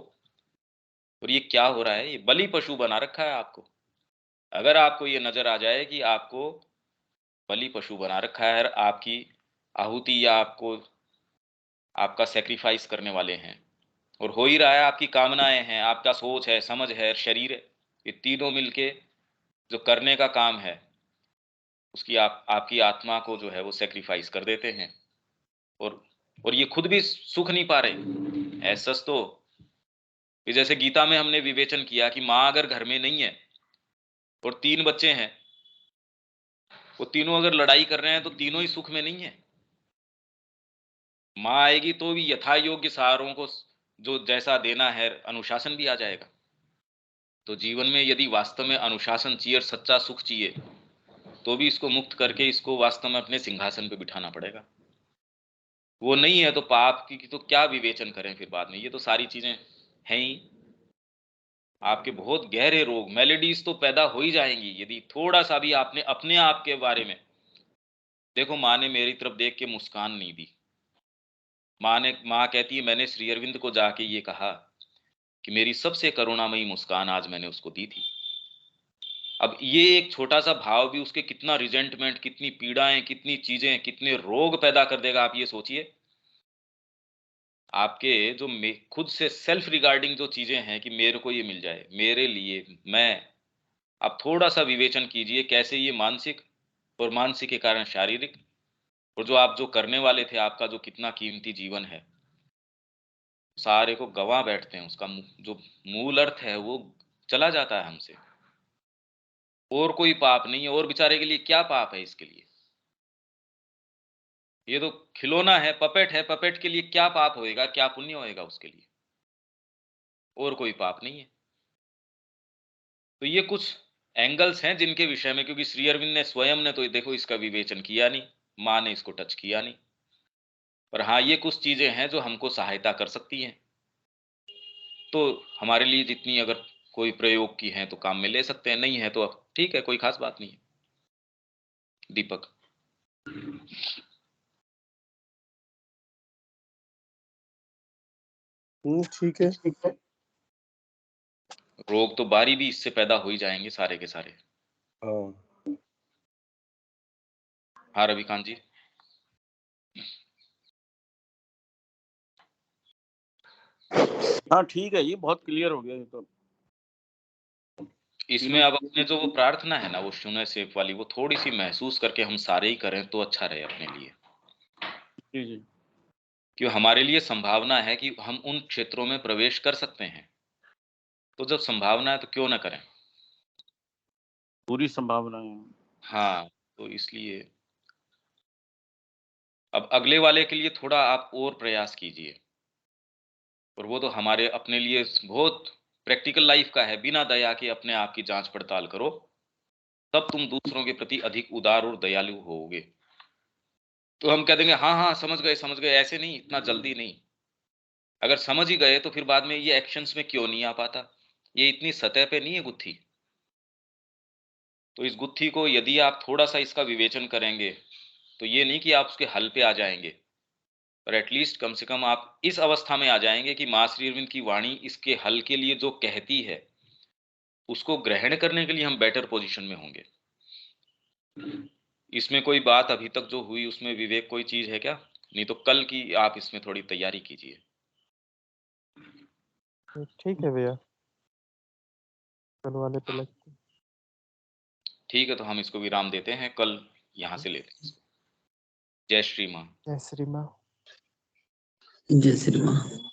और ये क्या हो रहा है, ये बलि पशु बना रखा है आपको। अगर आपको ये नजर आ जाए कि आपको बलि पशु बना रखा है, आपकी आहुति या आपको आपका सेक्रीफाइस करने वाले हैं, और हो ही रहा है, आपकी कामनाएं हैं, आपका सोच है, समझ है, शरीर है, ये तीनों मिलके जो करने का काम है, उसकी आपकी आत्मा को जो है वो सेक्रीफाइस कर देते हैं। और और ये खुद भी सुख नहीं पा रहे। ऐसा तो कि जैसे गीता में हमने विवेचन किया कि माँ अगर घर में नहीं है और 3 बच्चे हैं, वो तीनों अगर लड़ाई कर रहे हैं तो तीनों ही सुख में नहीं है। माँ आएगी तो भी यथा योग्य सारों को जो जैसा देना है अनुशासन भी आ जाएगा। तो जीवन में यदि वास्तव में अनुशासन चाहिए और सच्चा सुख चाहिए, तो भी इसको मुक्त करके इसको वास्तव में अपने सिंहासन पे बिठाना पड़ेगा। वो नहीं है तो पाप की तो क्या विवेचन करें फिर बाद में। ये तो सारी चीजें हैं ही। आपके बहुत गहरे रोग, मेलेडीज तो पैदा हो ही जाएंगी यदि थोड़ा सा भी आपने अपने आप के बारे में देखो। माँ ने मेरी तरफ देख के मुस्कान नहीं दी। माँ कहती है मैंने श्री अरविंद को जाके ये कहा कि मेरी सबसे करुणामयी मुस्कान आज मैंने उसको दी थी। अब ये एक छोटा सा भाव भी उसके कितना रिजेंटमेंट, कितनी पीड़ाएं, कितनी चीजें, कितने रोग पैदा कर देगा, आप ये सोचिए। आपके जो खुद से सेल्फ रिगार्डिंग जो चीजें हैं कि मेरे को ये मिल जाए, मेरे लिए मैं, आप थोड़ा सा विवेचन कीजिए कैसे ये मानसिक, और मानसिक के कारण शारीरिक, और जो आप जो करने वाले थे, आपका जो कितना कीमती जीवन है, सारे को गंवा बैठते हैं। उसका जो मूल अर्थ है वो चला जाता है हमसे। और कोई पाप नहीं है, और बेचारे के लिए क्या पाप है इसके लिए? ये तो खिलौना है, पपेट है, पपेट के लिए क्या पाप होएगा, क्या पुण्य होएगा उसके लिए? और कोई पाप नहीं है। तो ये कुछ एंगल्स हैं जिनके विषय में, क्योंकि श्री अरविंद ने स्वयं ने तो देखो इसका विवेचन किया नहीं, माँ ने इसको टच किया नहीं। पर हाँ, ये कुछ चीजें हैं जो हमको सहायता कर सकती हैं। तो हमारे लिए जितनी अगर कोई प्रयोग की है तो काम में ले सकते हैं, नहीं है तो अब ठीक है, कोई खास बात नहीं है। दीपक। ठीक है। रोग तो बारी भी इससे पैदा हो ही जाएंगे सारे के सारे। हाँ हाँ रविकांत जी। हाँ ठीक है, ये बहुत क्लियर हो गया ये तो। इसमें अब अपने जो वो प्रार्थना है ना, वो शून्य सेप वाली, वो थोड़ी सी महसूस करके हम सारे ही करें तो अच्छा रहे अपने लिए। जी जी। क्यों हमारे लिए संभावना है कि हम उन क्षेत्रों में प्रवेश कर सकते हैं, तो जब संभावना है तो क्यों ना करें। पूरी संभावना है। हाँ, तो इसलिए अब अगले वाले के लिए थोड़ा आप और प्रयास कीजिए। और वो तो हमारे अपने लिए बहुत प्रैक्टिकल लाइफ का है। बिना दया के अपने आप की जांच पड़ताल करो, तब तुम दूसरों के प्रति अधिक उदार और दयालु होोगे। तो हम कह देंगे हाँ हाँ समझ गए समझ गए, ऐसे नहीं, इतना जल्दी नहीं। अगर समझ ही गए तो फिर बाद में ये एक्शंस में क्यों नहीं आ पाता? ये इतनी सतह पे नहीं है गुत्थी। तो इस गुत्थी को यदि आप थोड़ा-सा इसका विवेचन करेंगे, तो ये नहीं कि आप उसके हल पे आ जाएँगे, पर एटलीस्ट कम से कम आप इस अवस्था में आ जाएँगे कि माँ श्री अरविंद की वाणी इसके हल के लिए जो कहती है, उसको ग्रहण करने के लिए हम बेटर पोज़ीशन में होंगे। इसमें कोई बात अभी तक जो हुई उसमें विवेक कोई चीज़ है क्या? नहीं तो कल की आप इसमें थोड़ी तैयारी कीजिए। ठीक है भैया, कल वाले पे लगते हैं। ठीक है, तो हम इसको विराम देते हैं, कल यहाँ से लेते हैं इसको। जय श्री माँ। जय श्री माँ। जय श्री राम।